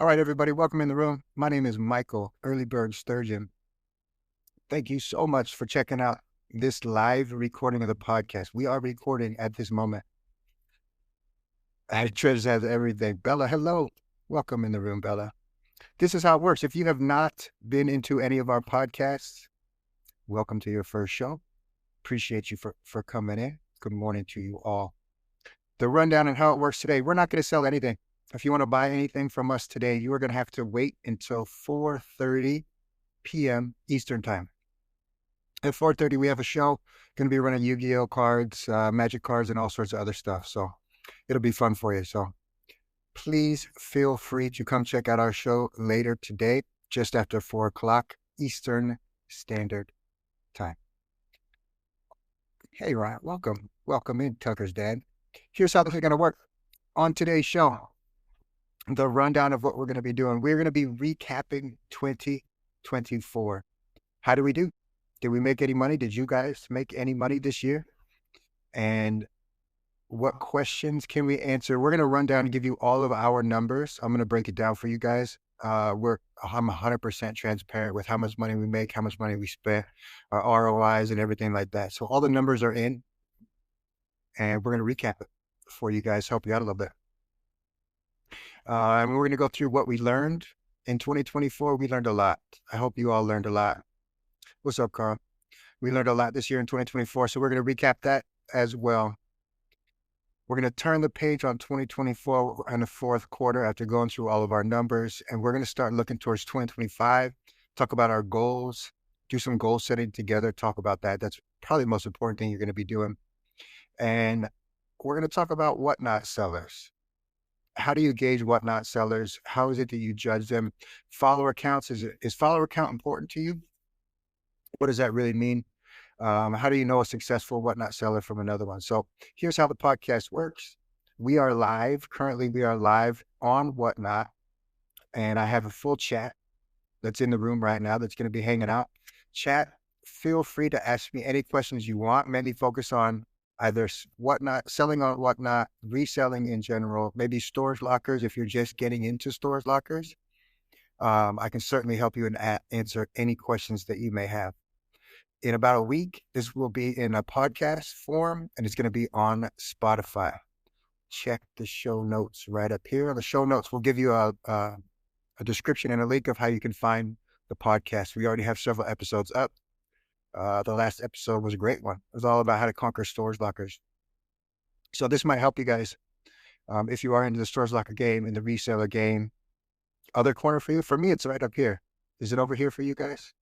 All right, everybody, welcome in the room. My name is Michael Earlybird Sturgeon. Thank you so much for checking out this live recording of the podcast. We are recording at this moment. Treasures has everything. Bella, hello. Welcome in the room, Bella. This is how it works. If you have not been into any of our podcasts, welcome to your first show. Appreciate you for coming in. Good morning to you all. The rundown and how it works today. We're not going to sell anything. If you want to buy anything from us today, you are going to have to wait until 4:30 p.m. Eastern time. At 4:30, we have a show. Going to be running Yu-Gi-Oh cards, magic cards, and all sorts of other stuff. So it'll be fun for you. So please feel free to come check out our show later today, just after 4 o'clock Eastern Standard Time. Hey, Ryan, welcome. Welcome in, Tucker's dad. Here's how this is going to work. On today's show, the rundown of what we're going to be doing. We're going to be recapping 2024. How do we do? Did we make any money? Did you guys make any money this year? And what questions can we answer? We're going to run down and give you all of our numbers. I'm going to break it down for you guys. I'm 100% transparent with how much money we make, how much money we spend, our ROIs and everything like that. So all the numbers are in, and we're going to recap it for you guys, help you out a little bit. And we're going to go through what we learned in 2024. We learned a lot. I hope you all learned a lot. What's up, Carl? We learned a lot this year in 2024, so we're going to recap that as well. We're going to turn the page on 2024 in the fourth quarter after going through all of our numbers, and we're going to start looking towards 2025, talk about our goals, do some goal setting together, talk about that. That's probably the most important thing you're going to be doing. And we're going to talk about whatnot sellers. How do you gauge whatnot sellers? How is it that you judge them? Follower counts, is follower count important to you? What does that really mean? How do you know a successful whatnot seller from another one? So here's how the podcast works. We are live. Currently, we are live on Whatnot. And I have a full chat that's in the room right now that's going to be hanging out. Chat, feel free to ask me any questions you want. Mainly focus on either Whatnot, selling on Whatnot, reselling in general, maybe storage lockers if you're just getting into storage lockers. I can certainly help you and answer any questions that you may have. In about a week, this will be in a podcast form, and it's going to be on Spotify. Check the show notes right up here. On the show notes, we'll give you a description and a link of how you can find the podcast. We already have several episodes up. The last episode was a great one. It was all about how to conquer storage lockers. So this might help you guys if you are into the storage locker game, in the reseller game. Other corner for you? For me, it's right up here. Is it over here for you guys?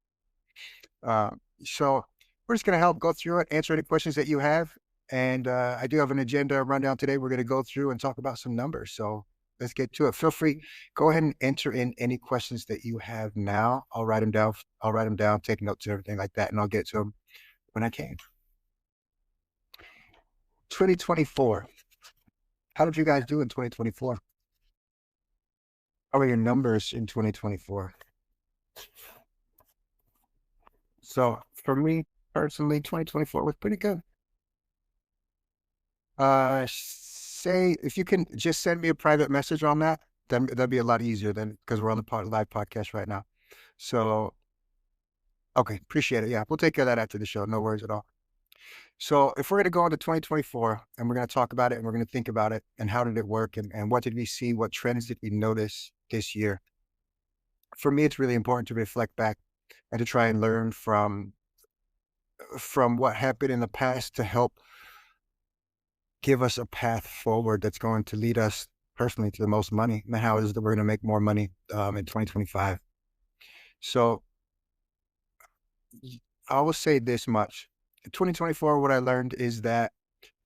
So we're just going to help go through it, answer any questions that you have. And I do have an agenda rundown today. We're going to go through and talk about some numbers. So let's get to it. Feel free, go ahead and enter in any questions that you have now. I'll write them down, take notes and everything like that, and I'll get to them when I can. 2024. How did you guys do in 2024? How are your numbers in 2024? So for me personally, 2024 was pretty good. Say if you can just send me a private message on that, then that'd be a lot easier than because we're on the live podcast right now. So okay, appreciate it. Yeah, we'll take care of that after the show. No worries at all. So if we're going to go into 2024 and we're going to talk about it and we're going to think about it and how did it work and what did we see, what trends did we notice this year? For me, it's really important to reflect back and to try and learn from what happened in the past to help give us a path forward that's going to lead us personally to the most money and how it is that we're going to make more money in 2025. So I will say this much. In 2024, what I learned is that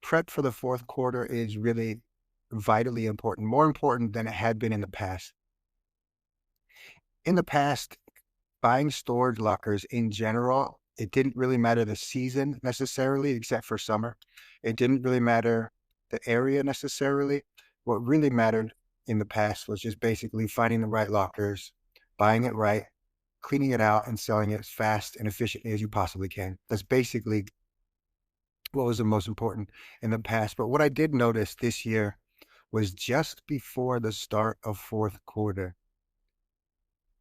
prep for the fourth quarter is really vitally important, more important than it had been in the past. In the past, buying storage lockers in general, it didn't really matter the season necessarily, except for summer. It didn't really matter the area necessarily. What really mattered in the past was just basically finding the right lockers, buying it right, cleaning it out, and selling it as fast and efficiently as you possibly can. That's basically what was the most important in the past. But what I did notice this year was just before the start of fourth quarter,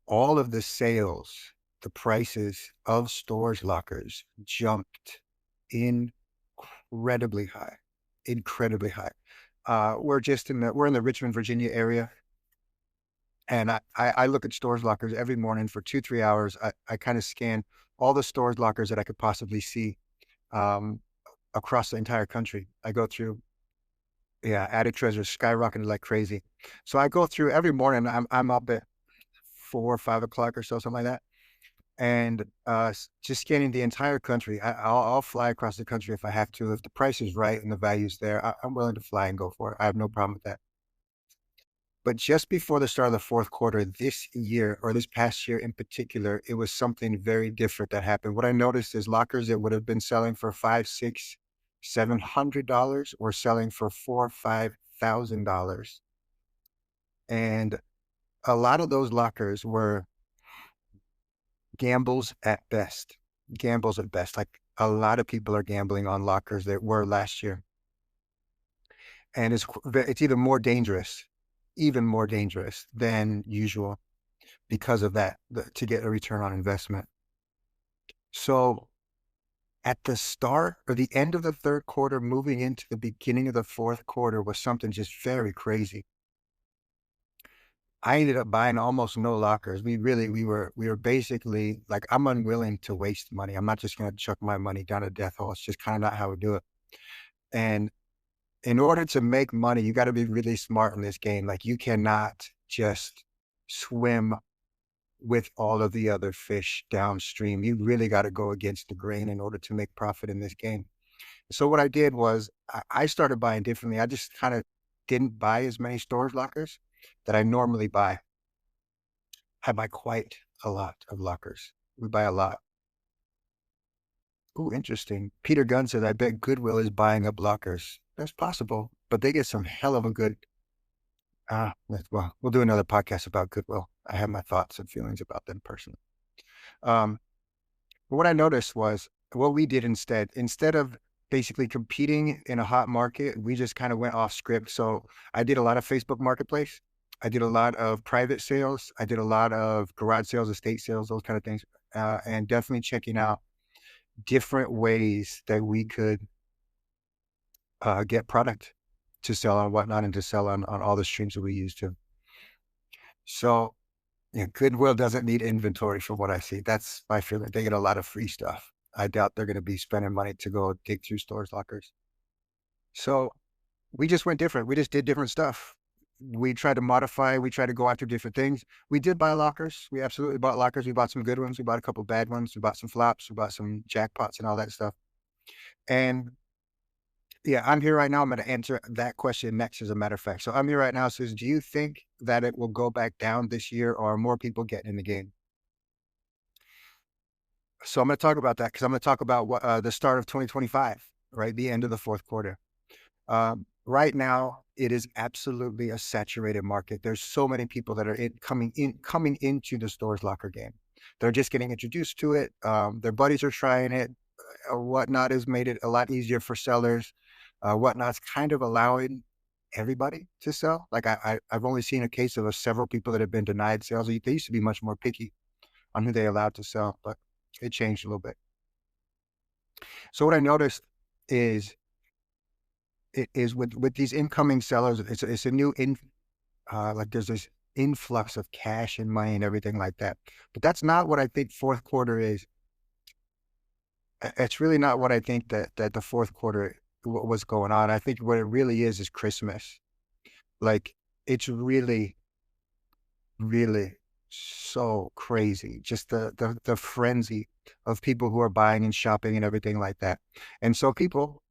all of the sales, the prices of storage lockers jumped incredibly high, incredibly high. We're in the Richmond, Virginia area. And I look at storage lockers every morning for 2, 3 hours. I kind of scan all the storage lockers that I could possibly see um, across the entire country. I go through, yeah, added treasures skyrocketed like crazy. So I go through every morning. I'm up at 4 or 5 o'clock or so, something like that, and just scanning the entire country. I'll fly across the country if I have to. If the price is right and the value's there, I'm willing to fly and go for it. I have no problem with that. But just before the start of the fourth quarter this year, or this past year in particular, it was something very different that happened. What I noticed is lockers that would have been selling for 5, 6, $700 were selling for $4, 5 thousand dollars. And a lot of those lockers were gambles at best. Gambles at best. Like a lot of people are gambling on lockers that were last year. And it's even more dangerous, even more dangerous than usual because of that, to get a return on investment. So at the start or the end of the third quarter, moving into the beginning of the fourth quarter was something just very crazy. I ended up buying almost no lockers. We were basically like, I'm unwilling to waste money. I'm not just going to chuck my money down a death hole. It's just kind of not how we do it. And in order to make money, you got to be really smart in this game. Like you cannot just swim with all of the other fish downstream. You really got to go against the grain in order to make profit in this game. So what I did was I started buying differently. I just kind of didn't buy as many storage lockers that I normally buy. I buy quite a lot of lockers. We buy a lot. Ooh, interesting. Peter Gunn said, I bet Goodwill is buying up lockers. That's possible, but they get some hell of a good. Well, we'll do another podcast about Goodwill. I have my thoughts and feelings about them personally. Um, but what I noticed was what we did instead of basically competing in a hot market, we just kind of went off script. So I did a lot of Facebook Marketplace. I did a lot of private sales. I did a lot of garage sales, estate sales, those kind of things, and definitely checking out different ways that we could get product to sell on whatnot and to sell on all the streams that we use to. So yeah, Goodwill doesn't need inventory from what I see. That's my feeling. They get a lot of free stuff. I doubt they're going to be spending money to go dig through stores lockers. So we just went different. We just did different stuff. We tried to modify. We tried to go after different things. We did buy lockers. We absolutely bought lockers. We bought some good ones. We bought a couple bad ones. We bought some flops. We bought some jackpots and all that stuff. And yeah, I'm here right now. I'm going to answer that question next, as a matter of fact. So I'm here right now. Says, do you think that it will go back down this year, or are more people getting in the game? So I'm going to talk about that because I'm going to talk about what the start of 2025, right? The end of the fourth quarter. Right now, it is absolutely a saturated market. There's so many people that are coming into the storage locker game. They're just getting introduced to it. Their buddies are trying it. Whatnot has made it a lot easier for sellers. Whatnot's kind of allowing everybody to sell. Like I've only seen a case of several people that have been denied sales. They used to be much more picky on who they allowed to sell, but it changed a little bit. So what I noticed is it is with these incoming sellers, it's a new like there's this influx of cash and money and everything like that. But that's not what I think fourth quarter is. It's really not what I think that the fourth quarter was going on. I think what it really is Christmas. Like it's really, really so crazy. Just the frenzy of people who are buying and shopping and everything like that. And so people,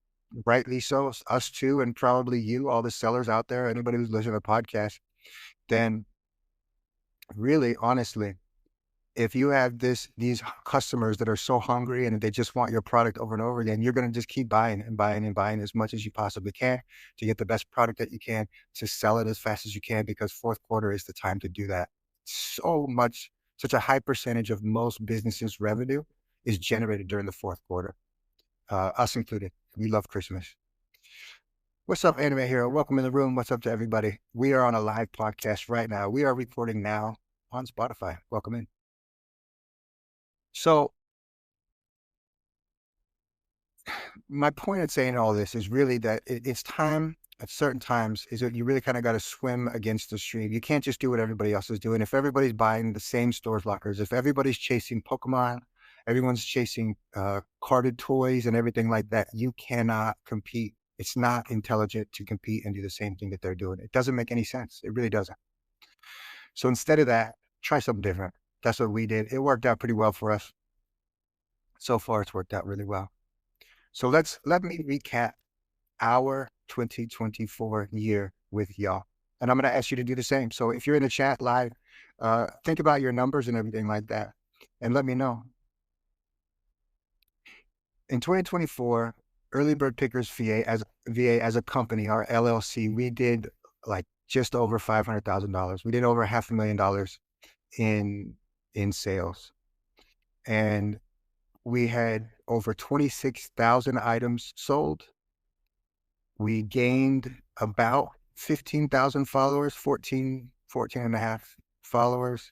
rightly so, us too, and probably you, all the sellers out there, anybody who's listening to the podcast, then really, honestly, if you have these customers that are so hungry and they just want your product over and over again, you're going to just keep buying and buying and buying as much as you possibly can to get the best product that you can, to sell it as fast as you can, because fourth quarter is the time to do that. Such a high percentage of most businesses' revenue is generated during the fourth quarter, us included. We love Christmas. What's up, Anime Hero? Welcome in the room. What's up to everybody? We are on a live podcast right now. We are recording now on Spotify. Welcome in. So my point in saying all this is really that it's time at certain times is that you really kind of got to swim against the stream. You can't just do what everybody else is doing. If everybody's buying the same stores lockers, if everybody's chasing Pokemon, everyone's chasing carded toys and everything like that, you cannot compete. It's not intelligent to compete and do the same thing that they're doing. It doesn't make any sense. It really doesn't. So instead of that, try something different. That's what we did. It worked out pretty well for us. So far, it's worked out really well. So let me recap our 2024 year with y'all. And I'm going to ask you to do the same. So if you're in the chat live, think about your numbers and everything like that, and let me know. In 2024, Early Bird Pickers VA as a company, our LLC, we did like just over $500,000. We did over $500,000 in sales, and we had over 26,000 items sold. We gained about 15,000 followers, 14 and a half followers.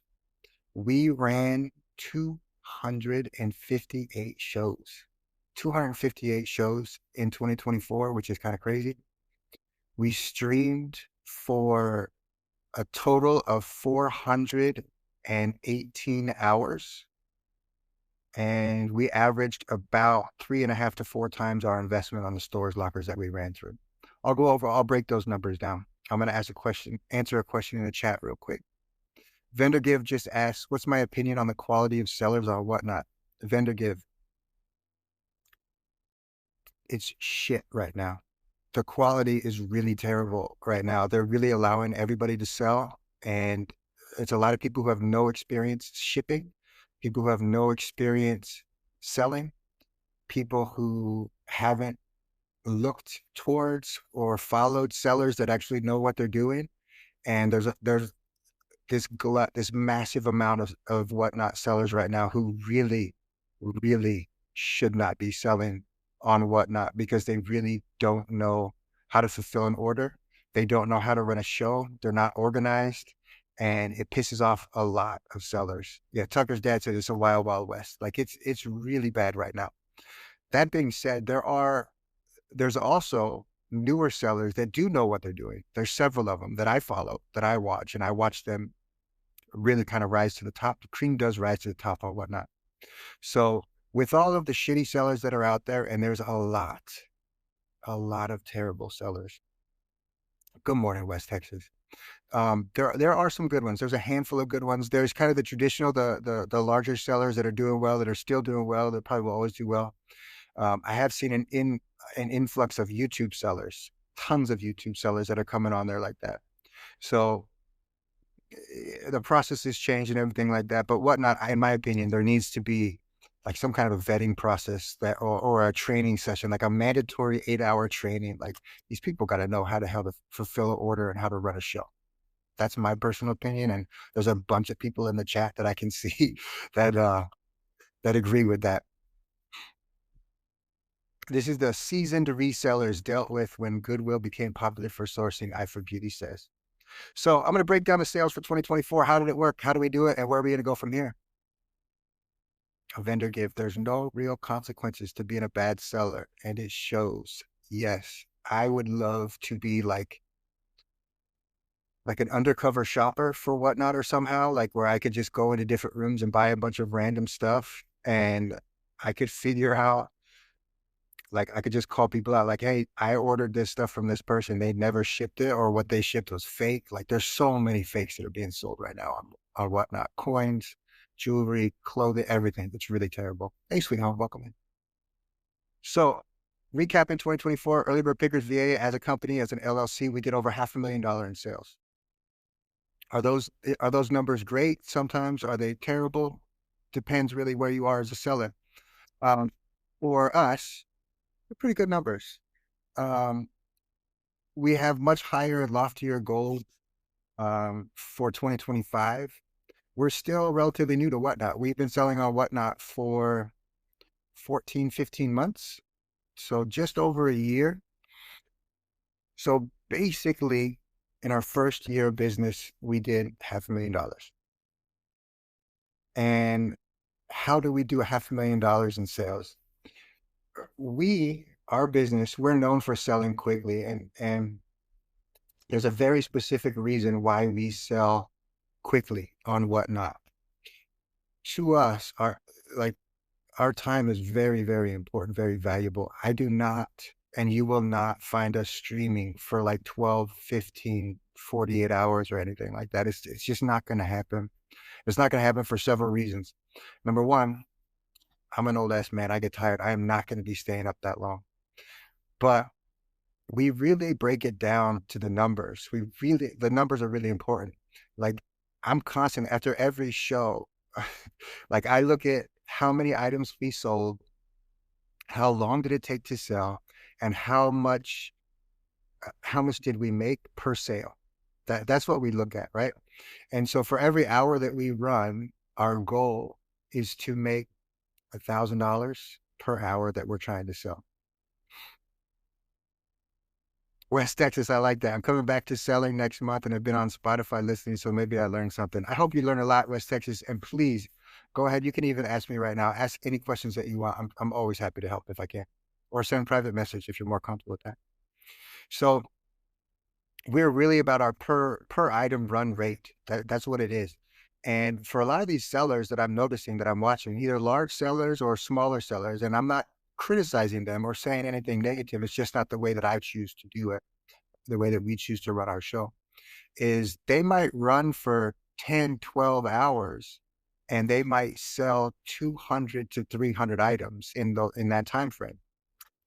We ran 258 shows, 258 shows in 2024, which is kind of crazy. We streamed for a total of 418 hours. And we averaged about 3.5 to 4 times our investment on the stores lockers that we ran through. I'll break those numbers down. I'm going to answer a question in the chat real quick. Vendor Give just asked, what's my opinion on the quality of sellers or whatnot? Vendor Give, it's shit right now. The quality is really terrible right now. They're really allowing everybody to sell, and it's a lot of people who have no experience shipping, people who have no experience selling, people who haven't looked towards or followed sellers that actually know what they're doing. And there's this massive amount of whatnot sellers right now who really, really should not be selling on whatnot because they really don't know how to fulfill an order. They don't know how to run a show. They're not organized, and it pisses off a lot of sellers. Yeah, Tucker's dad said it's a wild, wild west. Like it's really bad right now. That being said, there's also newer sellers that do know what they're doing. There's several of them that I follow, that I watch, and I watch them really kind of rise to the top. The cream does rise to the top or whatnot. So with all of the shitty sellers that are out there, and there's a lot of terrible sellers. Good morning, West Texas. There are some good ones. There's a handful of good ones. There's kind of the traditional, the larger sellers that are doing well, that are still doing well, that probably will always do well. I have seen an influx of YouTube sellers, tons of YouTube sellers that are coming on there like that. So the process has changed and everything like that. But whatnot, in my opinion, there needs to be like some kind of a vetting process or a training session, like a mandatory 8-hour training. Like these people got to know how to fulfill an order and how to run a show. That's my personal opinion. And there's a bunch of people in the chat that I can see that agree with that. This is the seasoned resellers dealt with when Goodwill became popular for sourcing, iForBeauty says. So I'm going to break down the sales for 2024. How did it work? How do we do it? And where are we going to go from here? A Vendor Give, there's no real consequences to being a bad seller, and it shows. Yes, I would love to be like an undercover shopper for whatnot or somehow, like where I could just go into different rooms and buy a bunch of random stuff, and I could figure out, like I could just call people out like, hey, I ordered this stuff from this person. They never shipped it, or what they shipped was fake. Like there's so many fakes that are being sold right now on whatnot. Coins, jewelry, clothing, everything. That's really terrible. Hey, sweet home, welcome in. So recapping 2024, Early Bird Pickers VA as a company, as an LLC, we did over $500,000 in sales. Are those numbers great? Sometimes. Are they terrible? Depends really where you are as a seller. For us, they're pretty good numbers. We have much higher, loftier goals for 2025. We're still relatively new to Whatnot. We've been selling on Whatnot for 14, 15 months. So just over a year. So basically, in our first year of business, we did $500,000. And how do we do $500,000 in sales? Our business, we're known for selling quickly, and there's a very specific reason why we sell quickly on Whatnot. To us, like our time is very, very important, very valuable. I do not, and you will not find us streaming for like 12, 15, 48 hours or anything like that. It's just not going to happen. It's not going to happen for several reasons. Number one, I'm an old ass man. I get tired. I am not going to be staying up that long. But we really break it down to the numbers. The numbers are really important. Like I'm constant after every show. Like I look at how many items we sold, how long did it take to sell, and how much did we make per sale? That's what we look at, right? And so for every hour that we run, our goal is to make $1,000 per hour that we're trying to sell. West Texas, I like that. I'm coming back to selling next month, and I've been on Spotify listening, so maybe I learned something. I hope you learn a lot, West Texas, and please go ahead. You can even ask me right now. Ask any questions that you want. I'm always happy to help if I can, or send a private message if you're more comfortable with that. So we're really about our per item run rate. That's what it is. And for a lot of these sellers that I'm noticing that I'm watching, either large sellers or smaller sellers, and I'm not criticizing them or saying anything negative. It's just not the way that I choose to do it, the way that we choose to run our show, is they might run for 10, 12 hours and they might sell 200 to 300 items in that time frame.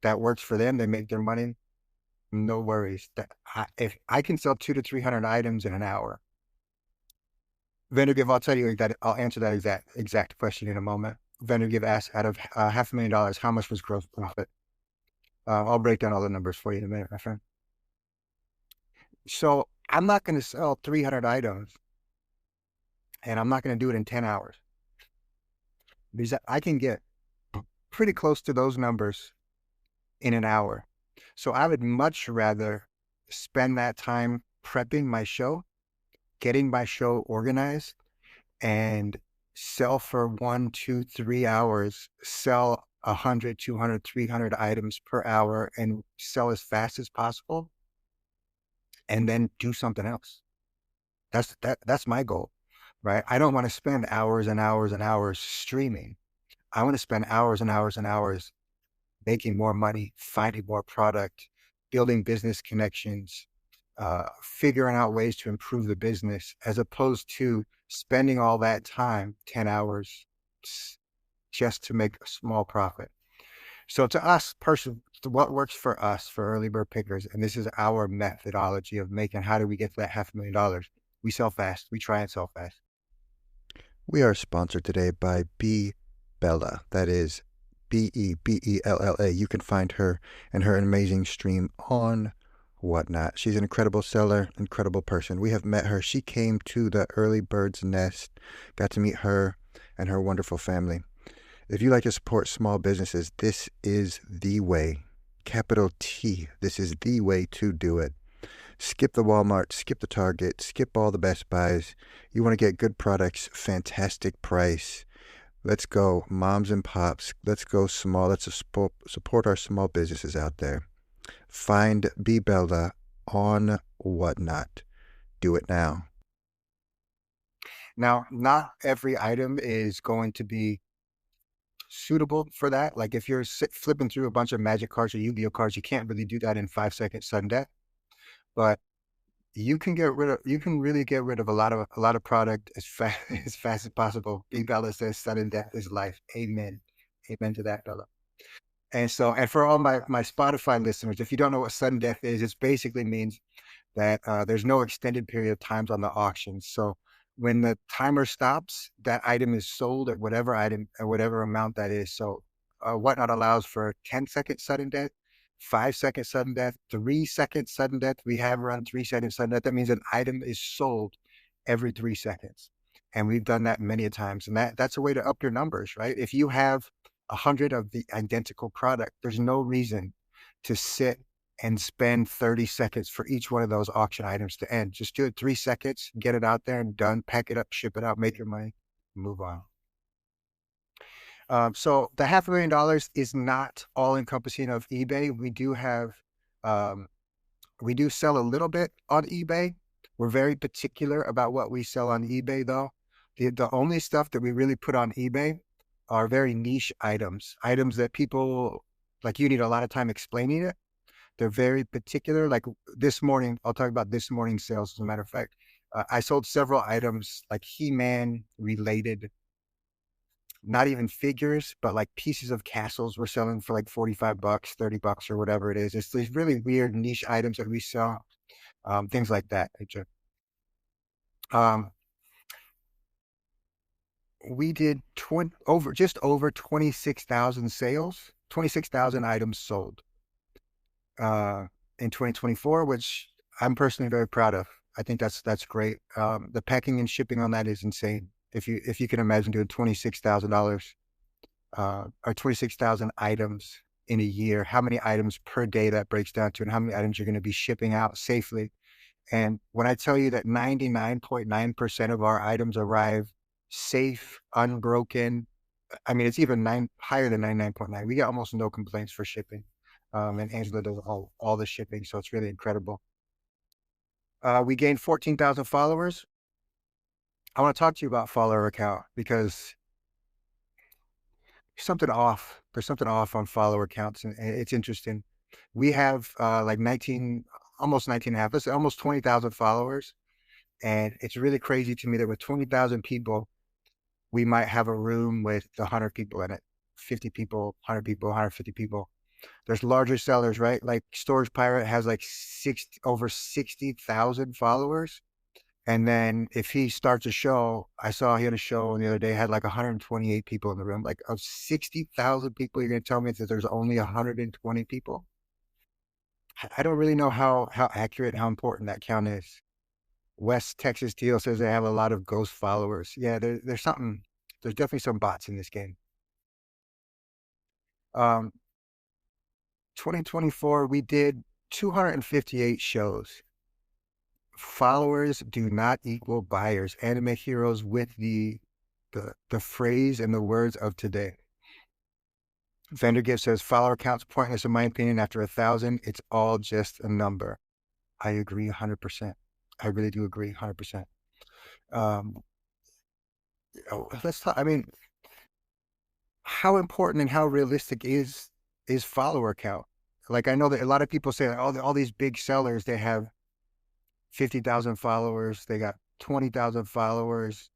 That works for them. They make their money. No worries. If I can sell 200 to 300 items in an hour, Vandergive, I'll tell you that I'll answer that exact question in a moment. Vandergive asked, out of $500,000, how much was gross profit? I'll break down all the numbers for you in a minute, my friend. So I'm not going to sell 300 items, and I'm not going to do it in 10 hours, because I can get pretty close to those numbers in an hour. So I would much rather spend that time prepping my show, getting my show organized, and sell for 1, 2, 3 hours, sell 100, 200, 300 items per hour and sell as fast as possible, and then do something else. That's my goal, right? I don't want to spend hours and hours and hours streaming. I want to spend hours and hours and hours making more money, finding more product, building business connections, figuring out ways to improve the business, as opposed to spending all that time, 10 hours, just to make a small profit. So to us, what works for us, for early bird pickers, and this is our methodology of making, how do we get to that $500,000? We sell fast. We try and sell fast. We are sponsored today by B Bella. That is Bella. You can find her and her amazing stream on Whatnot. She's an incredible seller, incredible person. We have met her. She came to the Early Bird's Nest, got to meet her and her wonderful family. If you like to support small businesses, this is the way. Capital T. This is the way to do it. Skip the Walmart, skip the Target, skip all the Best Buys. You want to get good products, fantastic price. Let's go, moms and pops. Let's go small. Let's support our small businesses out there. Find B Bella on Whatnot. Do it now. Now, not every item is going to be suitable for that. Like if you're flipping through a bunch of Magic cards or Yu-Gi-Oh cards, you can't really do that in 5 seconds sudden death. But you can really get rid of a lot of product as fast as possible. B Bella says sudden death is life. Amen. Amen to that, Bella. And for all my Spotify listeners, if you don't know what sudden death is, it basically means that there's no extended period of times on the auction. So when the timer stops, that item is sold at whatever amount that is. So Whatnot allows for 10-second sudden death, 5-second sudden death, 3-second sudden death. We have run 3-second sudden death. That means an item is sold every 3 seconds. And we've done that many a times. And that's a way to up your numbers, right? If you have 100 of the identical product, there's no reason to sit and spend 30 seconds for each one of those auction items to end. Just do it 3 seconds, get it out there and done, pack it up, ship it out, make your money, move on. So the $500,000 is not all encompassing of eBay. Um, we do sell a little bit on eBay. We're very particular about what we sell on eBay, though. The only stuff that we really put on eBay are very niche items, items that people like you need a lot of time explaining it. They're very particular. Like this morning, I'll talk about this morning's sales. As a matter of fact, I sold several items like He-Man related, not even figures, but like pieces of castles we're selling for like 45 bucks, 30 bucks or whatever it is. It's these really weird niche items that we sell, things like that. Um, we did just over 26,000 sales, 26,000 items sold uh, in 2024, which I'm personally very proud of. I think that's great. The packing and shipping on that is insane. If you can imagine doing $26,000 or 26,000 items in a year, how many items per day that breaks down to, and how many items you're going to be shipping out safely. And when I tell you that 99.9% of our items arrive safe, unbroken, I mean, it's even higher than 99.9. We get almost no complaints for shipping. And Angela does all the shipping, so it's really incredible. We gained 14,000 followers. I want to talk to you about follower account because something off. There's something off on follower counts, and it's interesting. We have like 19, almost 19 and a half, let's say almost 20,000 followers. And it's really crazy to me that with 20,000 people, we might have a room with 100 people in it, 50 people, 100 people, 150 people. There's larger sellers, right? Like Storage Pirate has like over 60,000 followers. And then if he starts a show, I saw he had a show the other day, had like 128 people in the room. Like of 60,000 people, you're going to tell me that there's only 120 people? I don't really know how accurate, how important that count is. West Texas Teal says they have a lot of ghost followers. Yeah, there's definitely some bots in this game. Um, 2024, we did 258 shows. Followers do not equal buyers. Anime heroes with the phrase and the words of today. Vendor Gift says follower count's pointless in my opinion. After 1,000, it's all just a number. I agree 100%. I really do agree 100%. Um, let's talk. I mean, how important and how realistic is follower count? Like I know that a lot of people say that all these big sellers, they have 50,000 followers, they got 20,000 followers.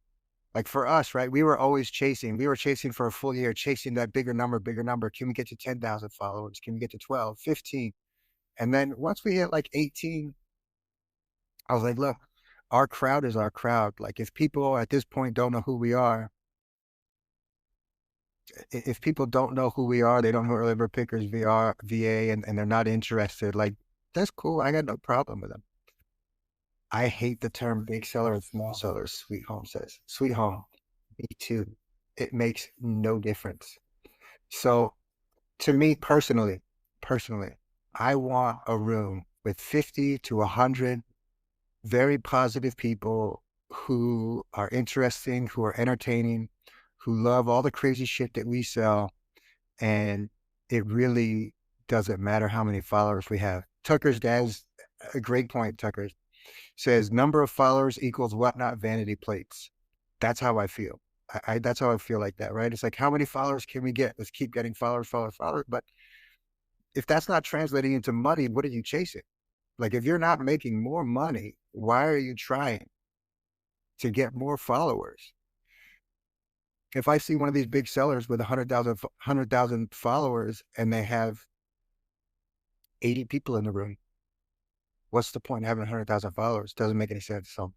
Like for us, right? We were chasing for a full year, chasing that bigger number, bigger number. Can we get to 10,000 followers? Can we get to 12, 15? And then once we hit like 18, I was like, look, our crowd is our crowd. Like if people at this point don't know who we are, if people don't know who we are, they don't know who Liver Pickers VR, VA, and they're not interested, like that's cool. I got no problem with them. I hate the term big seller and small sellers, Sweet Home says. Sweet Home, me too. It makes no difference. So to me personally, I want a room with 50 to 100 very positive people who are interesting, who are entertaining, who love all the crazy shit that we sell. And it really doesn't matter how many followers we have. Tucker's dad's a great point. Tucker says number of followers equals whatnot vanity plates. That's how I feel. That's how I feel like that, right? It's like how many followers can we get? Let's keep getting followers, followers, followers. But if that's not translating into money, what are you chasing? Like if you're not making more money, why are you trying to get more followers? If I see one of these big sellers with 100,000 followers and they have 80 people in the room, what's the point of having 100,000 followers? Doesn't make any sense. So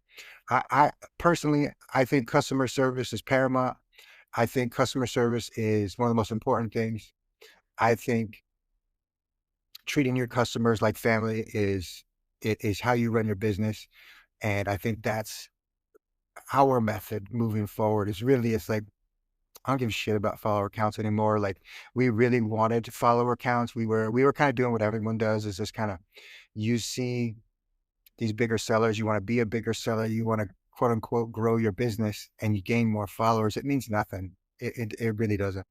I personally, I think customer service is paramount. I think customer service is one of the most important things. I think treating your customers like family is how you run your business. And I think that's our method moving forward is really, it's like, I don't give a shit about follower counts anymore. Like we really wanted follower counts. We were kind of doing what everyone does is just kind of, you see these bigger sellers, you want to be a bigger seller, you want to quote unquote grow your business and you gain more followers. It means nothing. It really doesn't.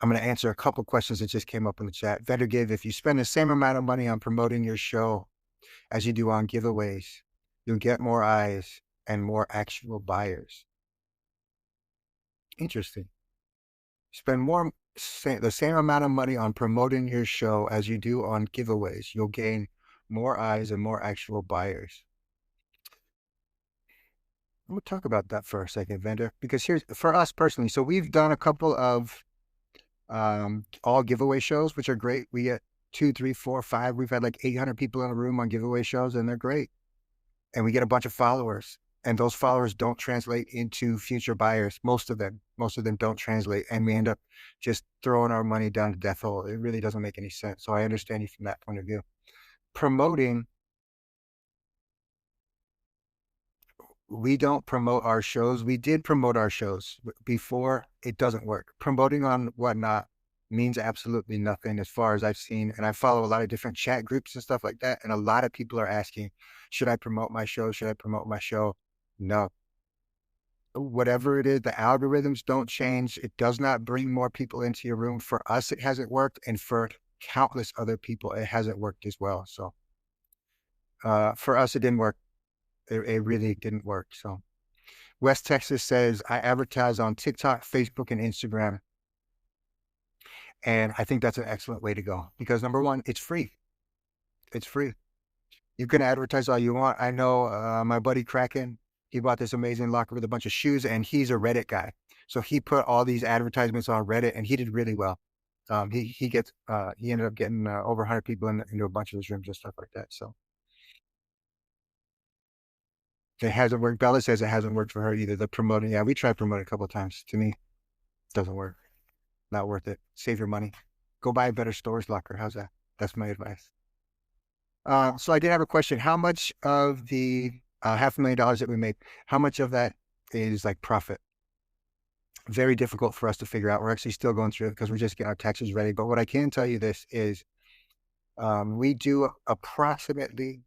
I'm going to answer a couple questions that just came up in the chat. Vendor Give, if you spend the same amount of money on promoting your show as you do on giveaways, you'll get more eyes and more actual buyers. Interesting. Spend the same amount of money on promoting your show as you do on giveaways. You'll gain more eyes and more actual buyers. I'm gonna talk about that for a second, Vendor, because here's for us personally. So we've done a couple of all giveaway shows, which are great. We get 2, 3, 4, 5. We've had like 800 people in a room on giveaway shows, and they're great. And we get a bunch of followers, and those followers don't translate into future buyers. Most of them don't translate, and we end up just throwing our money down the death hole. It really doesn't make any sense. So I understand you from that point of view. Promoting, we don't promote our shows. We did promote our shows before. It doesn't work. Promoting on Whatnot means absolutely nothing as far as I've seen. And I follow a lot of different chat groups and stuff like that. And a lot of people are asking, should I promote my show? Should I promote my show? No. Whatever it is, the algorithms don't change. It does not bring more people into your room. For us, it hasn't worked. And for countless other people, it hasn't worked as well. So for us, it didn't work. It really didn't work. So West Texas says, I advertise on TikTok, Facebook, and Instagram. And I think that's an excellent way to go because number one, it's free. It's free. You can advertise all you want. I know my buddy Kraken, he bought this amazing locker with a bunch of shoes and he's a Reddit guy. So he put all these advertisements on Reddit and he did really well. He ended up getting over 100 people into a bunch of his rooms and stuff like that. So it hasn't worked. Bella says it hasn't worked for her either. The promoting, yeah, we tried promoting a couple of times. To me, it doesn't work. Not worth it. Save your money. Go buy a better storage locker. How's that? That's my advice. So I did have a question. How much of the $500,000 that we made, how much of that is like profit? Very difficult for us to figure out. We're actually still going through it because we're just getting our taxes ready. But what I can tell you this is we do approximately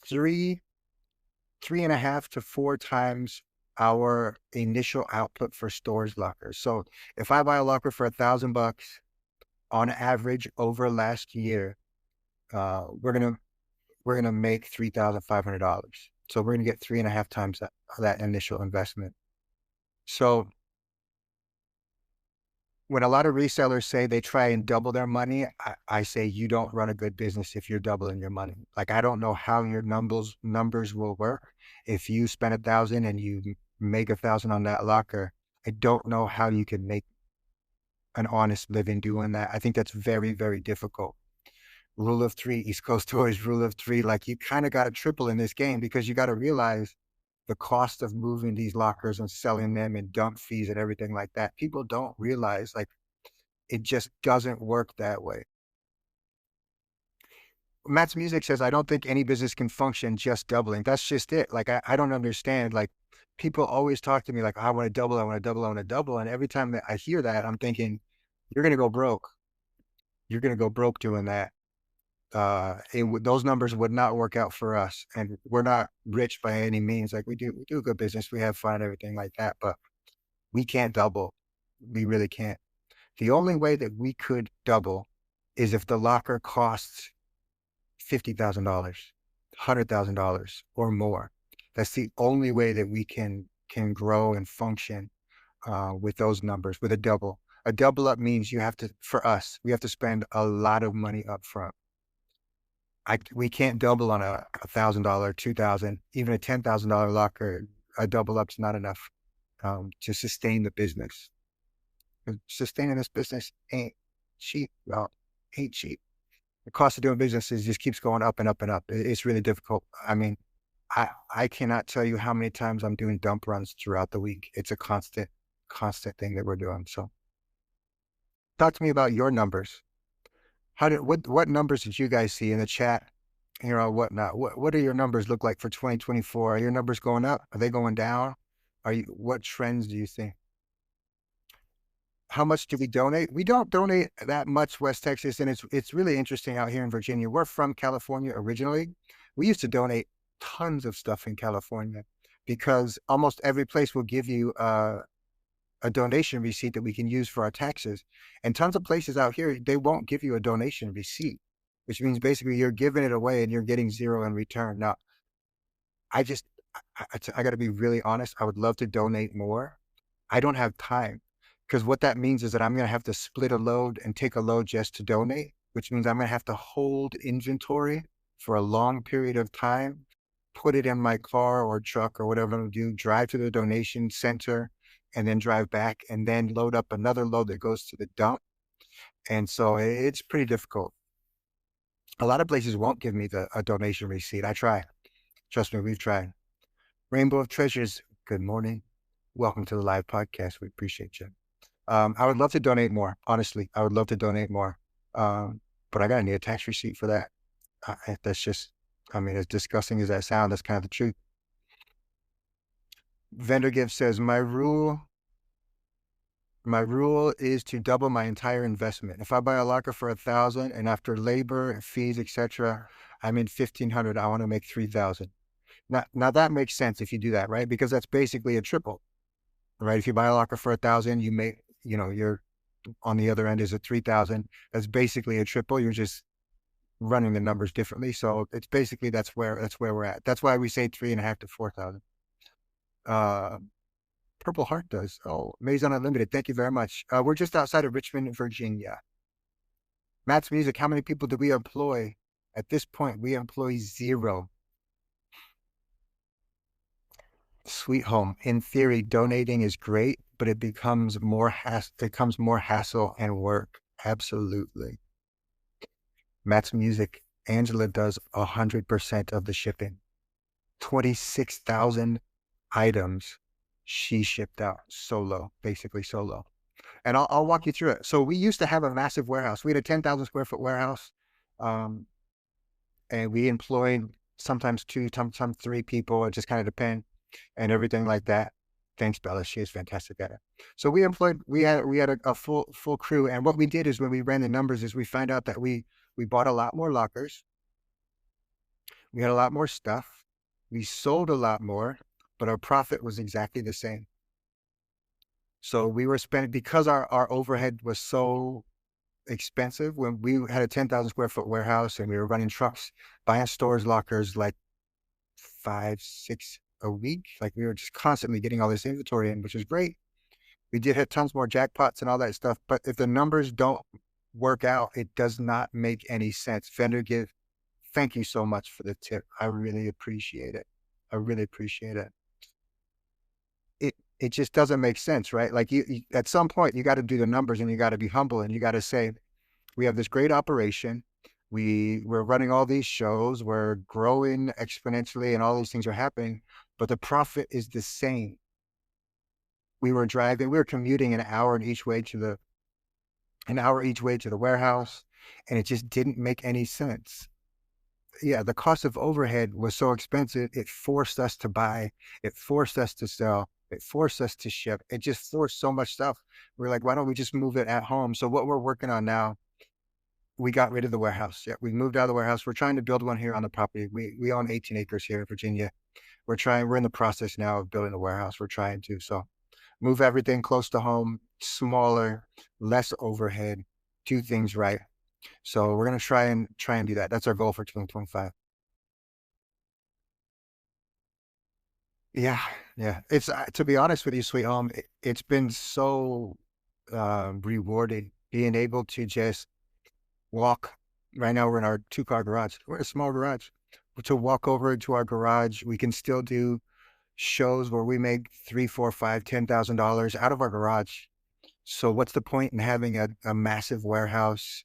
3.5 to 4 times our initial output for storage lockers. So if I buy a locker for $1,000 on average over last year, we're gonna make $3,500. So we're gonna get 3.5 times that initial investment. So when a lot of resellers say they try and double their money, I say you don't run a good business if you're doubling your money. Like I don't know how your numbers will work. If you spend 1,000 and you make 1,000 on that locker, I don't know how you can make an honest living doing that. I think that's very, very difficult. Rule of 3, East Coast Toys, rule of 3, like you kind of got to triple in this game because you got to realize the cost of moving these lockers and selling them and dump fees and everything like that. People don't realize like it just doesn't work that way. Matt's Music says, I don't think any business can function just doubling. That's just it. Like, I don't understand. Like people always talk to me like, I want to double, I want to double, I want to double. And every time that I hear that, I'm thinking, you're going to go broke. You're going to go broke doing that. Those numbers would not work out for us. And we're not rich by any means. Like we do a good business. We have fun, everything like that, but we can't double. We really can't. The only way that we could double is if the locker costs $50,000, $100,000 or more. That's the only way that we can grow and function with those numbers, with a double. A double up means for us, we have to spend a lot of money up front. We can't double on a $1,000, $2,000, even a $10,000 locker. A double up's not enough to sustain the business. Sustaining this business ain't cheap. Well, ain't cheap. The cost of doing business just keeps going up and up and up. It's really difficult. I mean, I cannot tell you how many times I'm doing dump runs throughout the week. It's a constant thing that we're doing. So talk to me about your numbers. What numbers did you guys see in the chat? Whatnot. What do your numbers look like for 2024? Are your numbers going up? Are they going down? What trends do you see? How much do we donate? We don't donate that much, West Texas, and it's really interesting out here in Virginia. We're from California originally. We used to donate tons of stuff in California because almost every place will give you a a donation receipt that we can use for our taxes. And tons of places out here, they won't give you a donation receipt, which means basically you're giving it away and you're getting zero in return. Now, I just, I got to be really honest. I would love to donate more. I don't have time because what that means is that I'm going to have to split a load and take a load just to donate, which means I'm going to have to hold inventory for a long period of time, put it in my car or truck or whatever I'm going to do, drive to the donation center and then drive back and then load up another load that goes to the dump. And so it's pretty difficult. A lot of places won't give me a donation receipt. I try. Trust me, we've tried. Rainbow of Treasures, good morning. Welcome to the live podcast. We appreciate you. I would love to donate more. Honestly, I would love to donate more. But I gotta need a tax receipt for that. That's just, I mean, as disgusting as that sounds, that's kind of the truth. Vendor Gift says, my rule is to double my entire investment. If I buy a locker for 1,000 and after labor and fees, etc., I'm in 1,500, I want to make 3,000. Now that makes sense if you do that, right? Because that's basically a triple, right? If you buy a locker for 1,000, you make, you're on the other end is a 3,000. That's basically a triple. You're just running the numbers differently. So it's basically, that's where we're at. That's why we say 3.5 to 4,000. Purple Heart does. Oh, Maison Unlimited. Thank you very much. We're just outside of Richmond, Virginia. Matt's Music. How many people do we employ? At this point, we employ 0. Sweet Home. In theory, donating is great, but it becomes more hassle and work. Absolutely. Matt's Music. Angela does 100% of the shipping. 26,000 items she shipped out solo, basically solo. And I'll walk you through it. So we used to have a massive warehouse. We had a 10,000 square foot warehouse. And we employed sometimes 2, sometimes 3 people. It just kind of depends and everything like that. Thanks, Bella. She is fantastic at it. So we had a full crew. And what we did is when we ran the numbers is we found out that we bought a lot more lockers. We had a lot more stuff. We sold a lot more, but our profit was exactly the same. So we were spending, because our overhead was so expensive, when we had a 10,000 square foot warehouse and we were running trucks, buying stores, lockers, like 5, 6 a week. Like we were just constantly getting all this inventory in, which was great. We did hit tons more jackpots and all that stuff. But if the numbers don't work out, it does not make any sense. Vendor Gift, thank you so much for the tip. I really appreciate it. I really appreciate it. It just doesn't make sense, right? Like you at some point, you got to do the numbers and you got to be humble and you got to say, we have this great operation. We're running all these shows. We're growing exponentially and all these things are happening, but the profit is the same. We were commuting an hour each way to the warehouse, and it just didn't make any sense. Yeah, the cost of overhead was so expensive, it forced us to buy, it forced us to sell, it forced us to ship. It just forced so much stuff. We're like, why don't we just move it at home? So what we're working on now, we got rid of the warehouse. Yeah, we moved out of the warehouse. We're trying to build one here on the property. We own 18 acres here in Virginia. We're in the process now of building the warehouse. We're trying to, so move everything close to home, smaller, less overhead, do things right. So we're going to try and do that. That's our goal for 2025. Yeah. Yeah. It's, to be honest with you, Sweet Home, it's been so rewarding being able to just walk. Right now we're in our 2-car garage. We're in a small garage. To walk over to our garage, we can still do shows where we make $3, $4, $5, $10,000 out of our garage. So what's the point in having a massive warehouse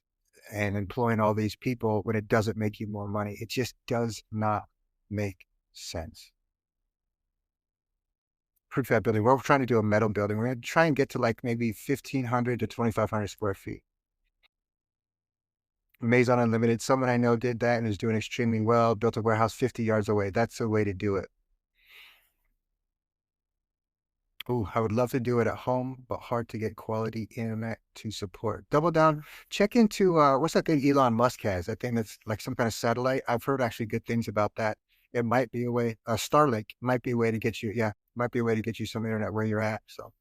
and employing all these people when it doesn't make you more money? It just does not make sense. Prefab building. We're trying to do a metal building. We're going to try and get to like maybe 1,500 to 2,500 square feet. Maison Unlimited. Someone I know did that and is doing extremely well. Built a warehouse 50 yards away. That's the way to do it. Oh, I would love to do it at home, but hard to get quality internet to support. Double down. Check into what's that thing Elon Musk has? I think that's like some kind of satellite. I've heard actually good things about that. It might be a way. Starlink might be a way to get you. Yeah, might be a way to get you some internet where you're at. So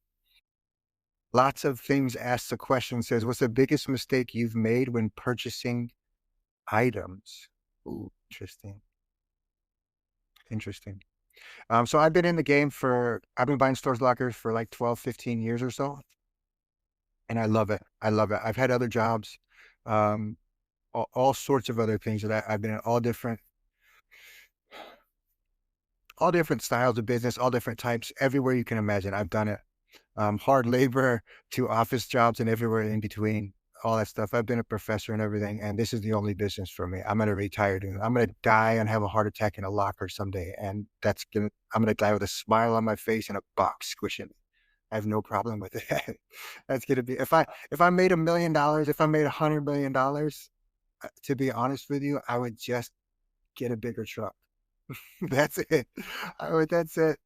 Lots of things ask the question, says, what's the biggest mistake you've made when purchasing items? Ooh, interesting. Interesting. So I've been in the game I've been buying stores lockers for like 12, 15 years or so. And I love it. I love it. I've had other jobs, um, all sorts of other things that I've been in, all different styles of business, all different types, everywhere you can imagine. I've done it. Hard labor to office jobs and everywhere in between, all that stuff. I've been a professor and everything, and this is the only business for me. I'm gonna retire, dude. I'm gonna die and have a heart attack in a locker someday, and I'm gonna die with a smile on my face and a box squishing me. I have no problem with it. That's gonna be if I made $1 million, if I made $100 million, to be honest with you, I would just get a bigger truck. That's it. That's it.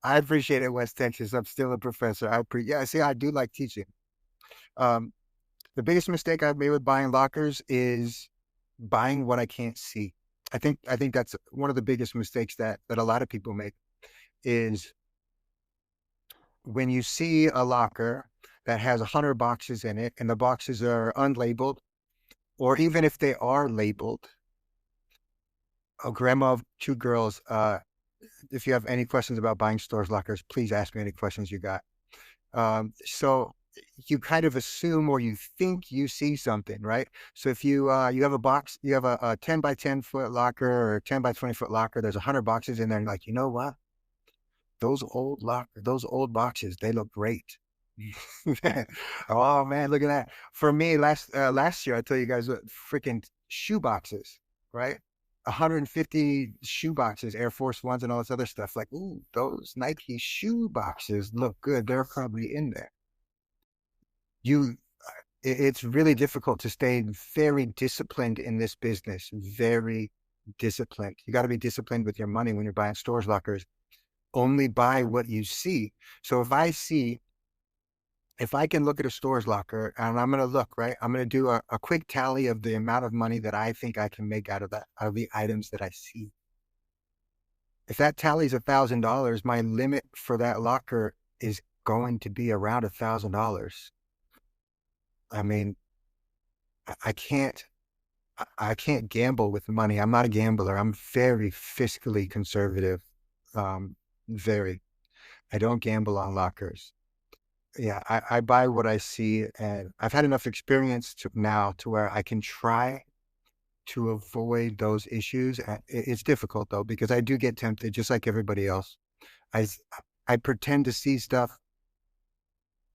I appreciate it, West Texas. I'm still a professor. Yeah, see, I do like teaching. Um, the biggest mistake I've made with buying lockers is buying what I can't see. I think that's one of the biggest mistakes that a lot of people make is when you see a locker that has 100 boxes in it and the boxes are unlabeled, or even if they are labeled, a grandma of two girls, if you have any questions about buying stores lockers, please ask me any questions you got. So you kind of assume or you think you see something, right? So if you have a box, you have a 10 by 10 foot locker or 10 by 20 foot locker, there's 100 boxes in there, and like, you know what? Those old boxes, they look great. Oh man, look at that. For me, last year, I tell you guys what freaking shoe boxes, right? 150 shoe boxes, Air Force Ones and all this other stuff. Like, ooh, those Nike shoe boxes look good. They're probably in there. You, it's really difficult to stay very disciplined in this business. Very disciplined. You got to be disciplined with your money when you're buying stores lockers. Only buy what you see. So if I can look at a stores locker and I'm going to look, right, I'm going to do a quick tally of the amount of money that I think I can make out of the items that I see. If that tally's $1,000, my limit for that locker is going to be around $1,000. I mean, I can't, I can't gamble with money. I'm not a gambler. I'm very fiscally conservative. Very. I don't gamble on lockers. Yeah, I buy what I see, and I've had enough experience now to where I can try to avoid those issues. It's difficult though, because I do get tempted just like everybody else. I, I pretend to see stuff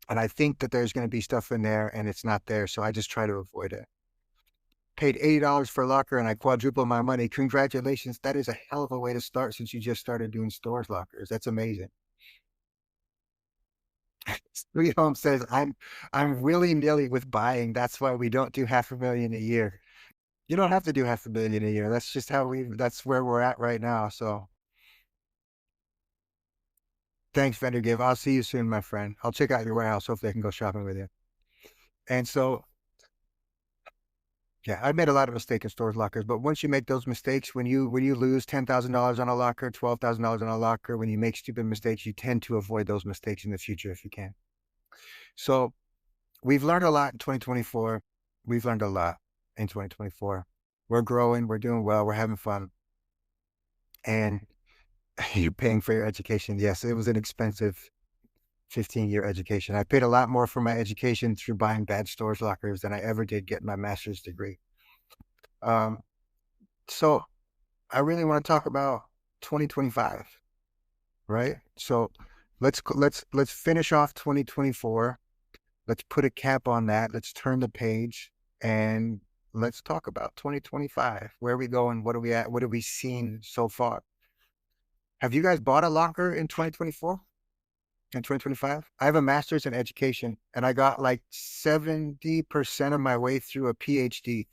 and I think that there's going to be stuff in there and it's not there. So I just try to avoid it. Paid $80 for a locker and I quadruple my money. Congratulations. That is a hell of a way to start since you just started doing stores lockers. That's amazing. Sweet Home says, I'm willy-nilly with buying. That's why we don't do 500,000 a year. You don't have to do 500,000 a year. That's just that's where we're at right now. So thanks, Vendor Give. I'll see you soon, my friend. I'll check out your warehouse. Hopefully I can go shopping with you. And so, yeah, I made a lot of mistakes in stores lockers, but once you make those mistakes, when you lose $10,000 on a locker, $12,000 on a locker, when you make stupid mistakes, you tend to avoid those mistakes in the future if you can. So we've learned a lot in 2024. We've learned a lot in 2024. We're growing, we're doing well, we're having fun. And you're paying for your education. Yes, it was an expensive 15-year education. I paid a lot more for my education through buying bad stores lockers than I ever did getting my master's degree. Um, so I really want to talk about 2025, right? So let's finish off 2024. Let's put a cap on that. Let's turn the page and let's talk about 2025. Where are we going? What are we at? What have we seen so far? Have you guys bought a locker in 2024? In 2025? I have a master's in education and I got like 70% of my way through a PhD.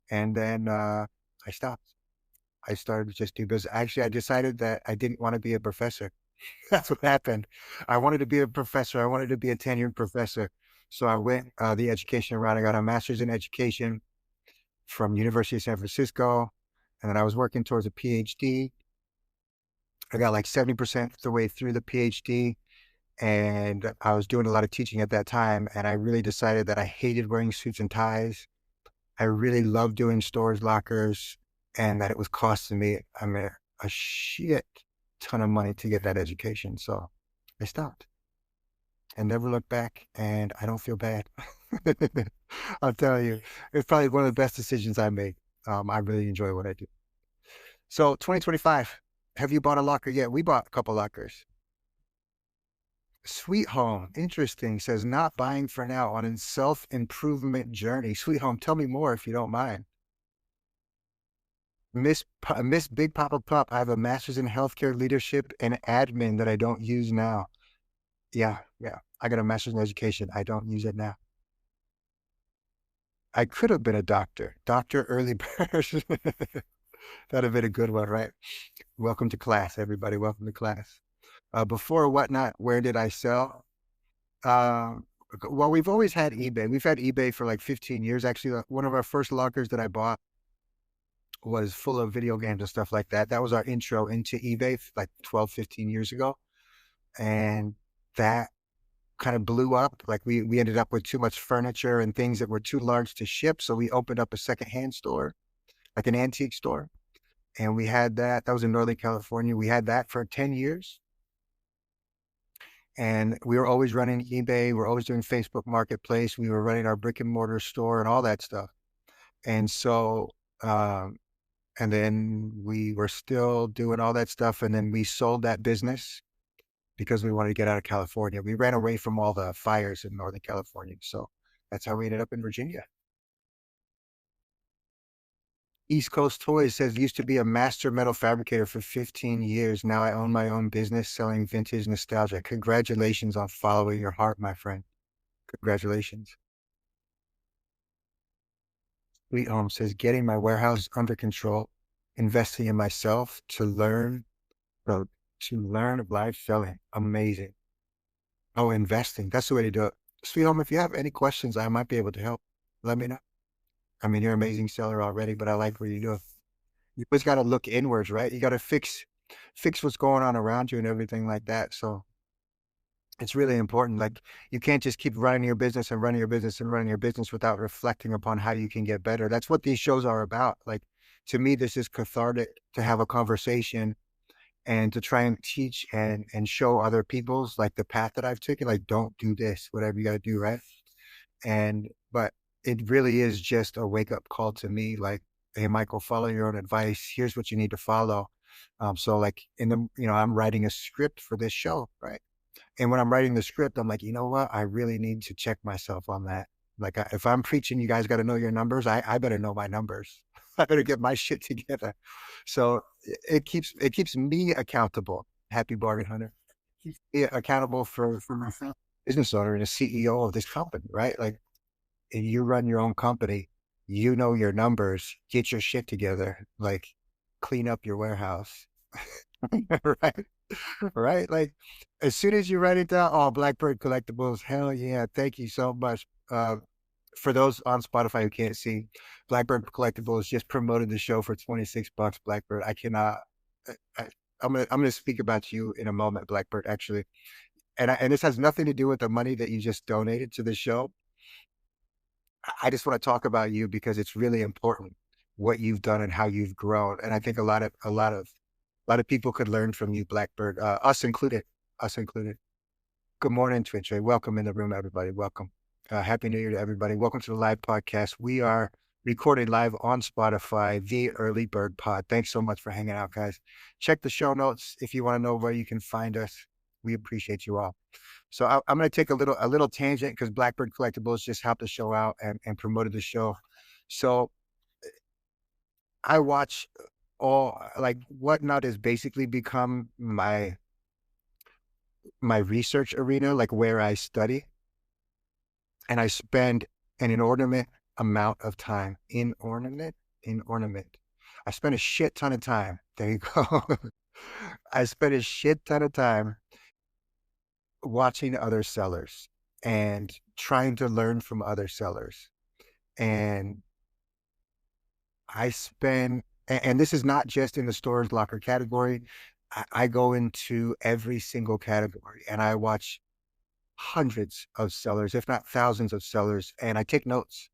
And then I stopped. I started to just do business. Actually, I decided that I didn't want to be a professor. That's what happened. I wanted to be a professor. I wanted to be a tenured professor. So I went the education route. I got a master's in education from University of San Francisco. And then I was working towards a PhD. I got like 70% the way through the PhD. and I was doing a lot of teaching at that time, and I really decided that I hated wearing suits and ties. I really loved doing stores lockers, and that it was costing me, I mean, a shit ton of money to get that education. So I stopped and never looked back, and I don't feel bad. I'll tell you, it's probably one of the best decisions I made. I really enjoy what I do. So 2025, have you bought a locker yet? We bought a couple lockers. Sweet Home, interesting, says not buying for now on a self-improvement journey. Sweet Home, tell me more if you don't mind. Miss Big Papa Pup, I have a master's in healthcare leadership and admin that I don't use now. Yeah, yeah. I got a master's in education. I don't use it now. I could have been a doctor. Dr. Early Bird. That'd have been a good one, right? Welcome to class, everybody. Welcome to class. Before Whatnot, where did I sell? Uh, well, we've always had eBay. We've had eBay for like 15 years. Actually, one of our first lockers that I bought was full of video games and stuff like that. That was our intro into eBay like 12, 15 years ago. And that kind of blew up. Like we ended up with too much furniture and things that were too large to ship. So we opened up a secondhand store, like an antique store. And we had that. That was in Northern California. We had that for 10 years. And we were always running eBay. We were always doing Facebook Marketplace. We were running our brick and mortar store and all that stuff. And so, and then we were still doing all that stuff. And then we sold that business because we wanted to get out of California. We ran away from all the fires in Northern California. So that's how we ended up in Virginia. East Coast Toys says used to be a master metal fabricator for 15 years. Now I own my own business selling vintage nostalgia. Congratulations on following your heart, my friend. Congratulations. Sweet Home says getting my warehouse under control, investing in myself to learn, bro, to learn live selling. Amazing. Oh, investing. That's the way to do it. Sweet Home, if you have any questions, I might be able to help. Let me know. I mean, you're an amazing seller already, but I like what you do. You always got to look inwards, right? You got to fix what's going on around you and everything like that. So it's really important. Like you can't just keep running your business and running your business and running your business without reflecting upon how you can get better. That's what these shows are about. Like to me, this is cathartic to have a conversation and to try and teach and show other people's like the path that I've taken. Like don't do this, whatever you got to do, right? And but it really is just a wake up call to me. Like, hey, Michael, follow your own advice. Here's what you need to follow. So like in the I'm writing a script for this show, right? And when I'm writing the script, I'm like, you know what? I really need to check myself on that. Like, if I'm preaching, you guys got to know your numbers. I better know my numbers. I better get my shit together. So it keeps me accountable. Happy bargain hunter. Keeps me accountable for myself, business owner and a CEO of this company, right? Like, if you run your own company, you know your numbers. Get your shit together. Like, clean up your warehouse. Right? Right? Like as soon as you write it down, oh, Blackbird Collectibles, hell yeah, thank you so much. For those on Spotify who can't see, Blackbird Collectibles just promoted the show for 26 bucks. Blackbird, I cannot. I, I'm gonna speak about you in a moment, Blackbird. Actually, and this has nothing to do with the money that you just donated to the show. I just want to talk about you because it's really important what you've done and how you've grown. And I think a lot of people could learn from you, Blackbird, us included, us included. Good morning, Twitch. Welcome in the room, everybody. Welcome. Happy New Year to everybody. Welcome to the live podcast. We are recording live on Spotify, the Early Bird Pod. Thanks so much for hanging out, guys. Check the show notes if you want to know where you can find us. We appreciate you all. So I'm going to take a little tangent because Blackbird Collectibles just helped the show out and promoted the show. So I watch all like Whatnot has basically become my research arena, like where I study, and I spend an inordinate amount of time inordinate. I spend a shit ton of time. There you go. I spend a shit ton of time watching other sellers and trying to learn from other sellers. And I spend, and this is not just in the storage locker category. I go into every single category and I watch hundreds of sellers, if not thousands of sellers, and I take notes.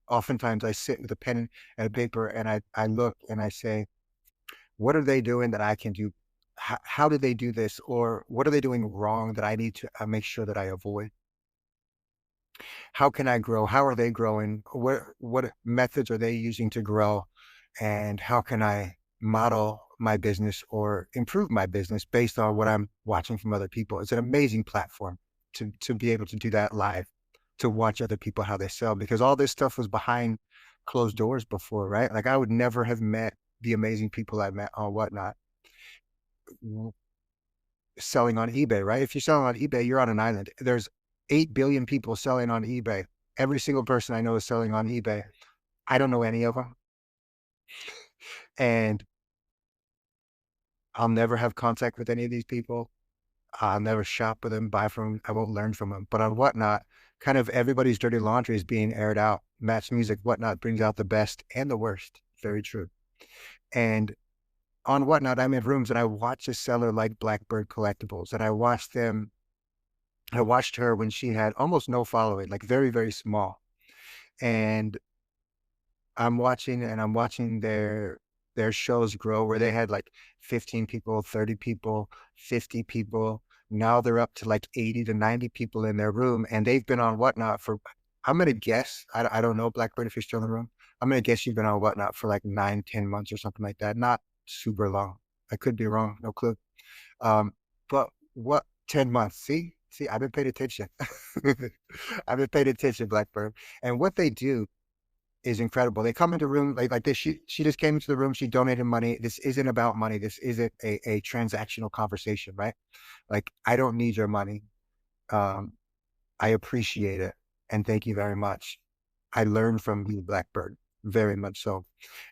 Oftentimes I sit with a pen and a paper and I look and I say, what are they doing that I can do? How did they do this? Or what are they doing wrong that I need to make sure that I avoid? How can I grow? How are they growing? What methods are they using to grow? And how can I model my business or improve my business based on what I'm watching from other people? It's an amazing platform to be able to do that live, to watch other people how they sell, because all this stuff was behind closed doors before, right? Like I would never have met the amazing people I met on Whatnot selling on eBay, right? If you're selling on eBay, you're on an island. There's 8 billion people selling on eBay. Every single person I know is selling on eBay. I don't know any of them. And I'll never have contact with any of these people. I'll never shop with them, buy from them. I won't learn from them. But on Whatnot, kind of everybody's dirty laundry is being aired out. Matt's Music, Whatnot brings out the best and the worst. Very true. And on Whatnot, I'm in rooms and I watch a seller like Blackbird Collectibles, and I watched her when she had almost no following, like very, very small. And I'm watching their shows grow where they had like 15 people, 30 people, 50 people. Now they're up to like 80 to 90 people in their room, and they've been on Whatnot for, I'm gonna guess, I don't know, Blackbird, if you're still in the room. I'm gonna guess you've been on Whatnot for like 9, 10 months or something like that. Not super long. I could be wrong, no clue. But what 10 months? See, I've been paying attention. I've been paying attention, Blackbird. And what they do is incredible. They come into the room like this. She just came into the room. She donated money. This isn't about money. This isn't a transactional conversation, right? Like, I don't need your money. Um, I appreciate it. And thank you very much. I learned from you, Blackbird, very much so.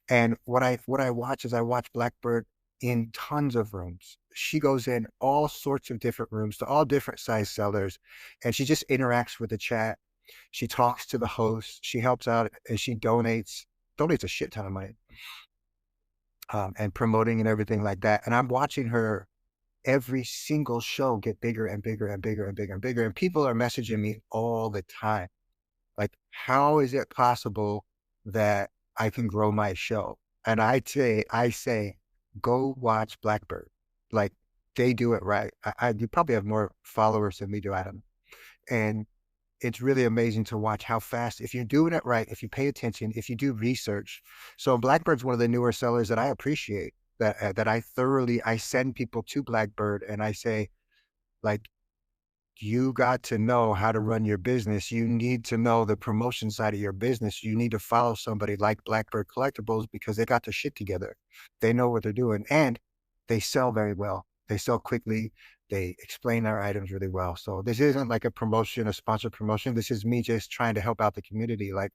And what I watch is I watch Blackbird in tons of rooms. She goes in all sorts of different rooms to all different size sellers, and she just interacts with the chat. She talks to the host. She helps out and she donates a shit ton of money, and promoting and everything like that. And I'm watching her every single show get bigger and bigger and bigger and bigger and bigger. And people are messaging me all the time. Like, how is it possible that I can grow my show? And I say, go watch Blackbird. Like, they do it right. You probably have more followers than we do, Adam. And it's really amazing to watch how fast, if you're doing it right, if you pay attention, if you do research. So Blackbird's one of the newer sellers that I appreciate. That I send people to Blackbird and I say, like, you got to know how to run your business. You need to know the promotion side of your business. You need to follow somebody like Blackbird Collectibles because they got their shit together. They know what they're doing and they sell very well. They sell quickly. They explain their items really well. So this isn't like a promotion, a sponsored promotion. This is me just trying to help out the community. Like,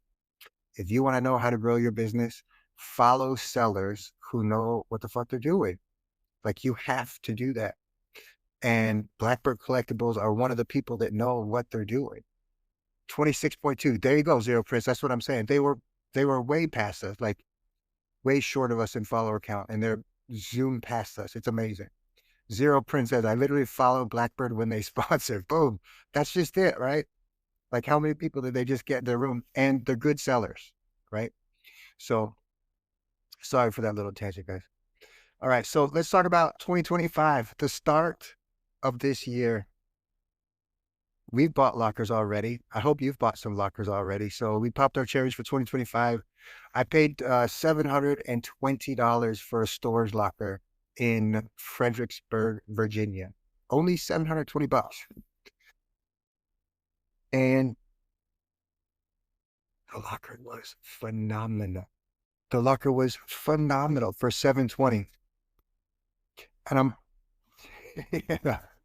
if you want to know how to grow your business, follow sellers who know what the fuck they're doing. Like, you have to do that. And Blackbird Collectibles are one of the people that know what they're doing. 26.2. There you go, Zero Prince. That's what I'm saying. They were way past us, like way short of us in follower count, and they're zoomed past us. It's amazing. Zero Prince says, I literally follow Blackbird when they sponsor. Boom. That's just it, right? Like, how many people did they just get in their room? And they're good sellers, right? So sorry for that little tangent, guys. All right, so let's talk about 2025, the start of this year. We've bought lockers already. I hope you've bought some lockers already. So we popped our cherries for 2025. I paid $720 for a storage locker in Fredericksburg, Virginia. Only $720. And the locker was phenomenal. The locker was phenomenal for 720. And I'm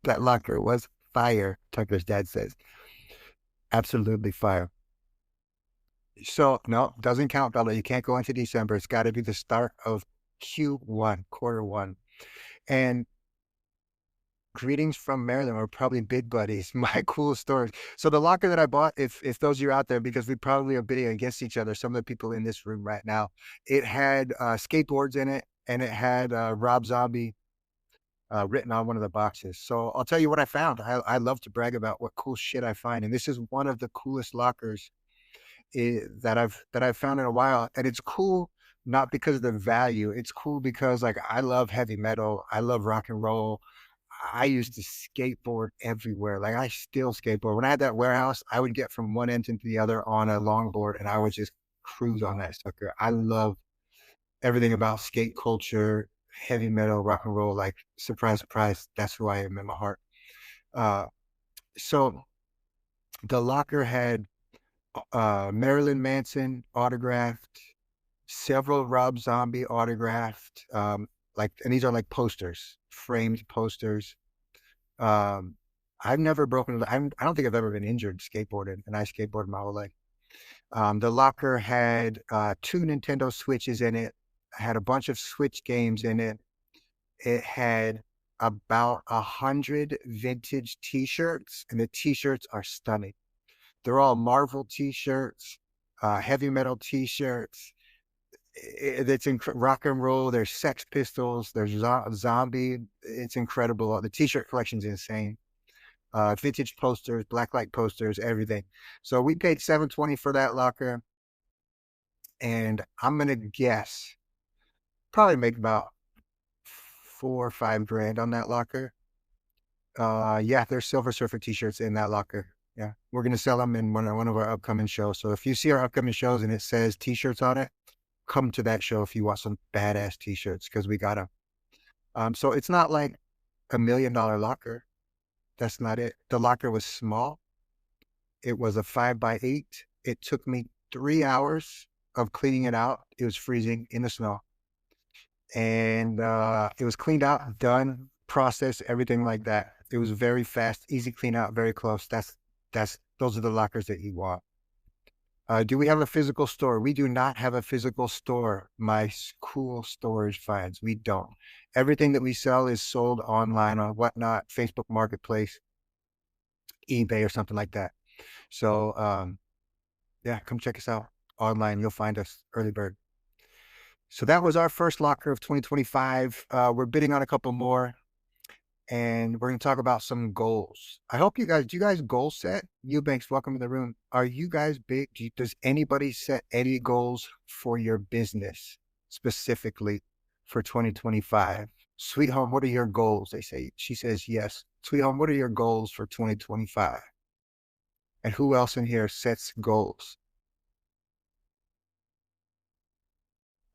that locker was fire, Tucker's dad says. Absolutely fire. So no, doesn't count, Bella. You can't go into December. It's got to be the start of Q1, quarter one. And greetings from Maryland. We're probably big buddies. My cool stories. So the locker that I bought, if those of you are out there, because we probably are bidding against each other, some of the people in this room right now, it had skateboards in it, and it had Rob Zombie written on one of the boxes. So I'll tell you what I found. I love to brag about what cool shit I find, and this is one of the coolest lockers that I've found in a while. And it's cool not because of the value. It's cool because like I love heavy metal. I love rock and roll. I used to skateboard everywhere. Like I still skateboard. When I had that warehouse, I would get from one end to the other on a longboard and I would just cruise on that sucker. I love everything about skate culture, heavy metal, rock and roll. Like surprise, surprise, that's who I am in my heart. Uh, so the locker had Marilyn Manson autographed, several Rob Zombie autographed, and these are like posters, framed posters. Um, I've never broken. I don't think I've ever been injured skateboarding, and I skateboarded my whole life. The locker had two Nintendo Switches in it. Had a bunch of Switch games in it. It had about 100 vintage T-shirts, and the T-shirts are stunning. They're all Marvel T-shirts, heavy metal T-shirts. It's rock and roll. There's Sex Pistols. There's Zombie. It's incredible. The T-shirt collection's insane. Vintage posters, blacklight posters, everything. So we paid $720 for that locker, and I'm gonna guess probably make about 4 or 5 grand on that locker. Yeah, there's Silver Surfer T-shirts in that locker. Yeah, we're gonna sell them in one of our upcoming shows. So if you see our upcoming shows and it says T-shirts on it, come to that show if you want some badass T-shirts because we got them. So it's not like $1 million locker. That's not it. The locker was small. It was a 5x8. It took me 3 hours of cleaning it out. It was freezing in the snow, and it was cleaned out, done, processed, everything like that. It was very fast, easy clean out, very close. Those are the lockers that you want. Do we have a physical store? We do not have a physical store. My cool storage finds. We don't. Everything that we sell is sold online on Whatnot, Facebook Marketplace, eBay, or something like that. So, yeah, come check us out online. You'll find us, Early Bird. So that was our first locker of 2025. We're bidding on a couple more, and we're going to talk about some goals. I hope do you guys goal set? Eubanks, welcome to the room. Are you guys big? Does anybody set any goals for your business specifically for 2025? Sweet Home, what are your goals? She says yes. Sweet Home, what are your goals for 2025? And who else in here sets goals?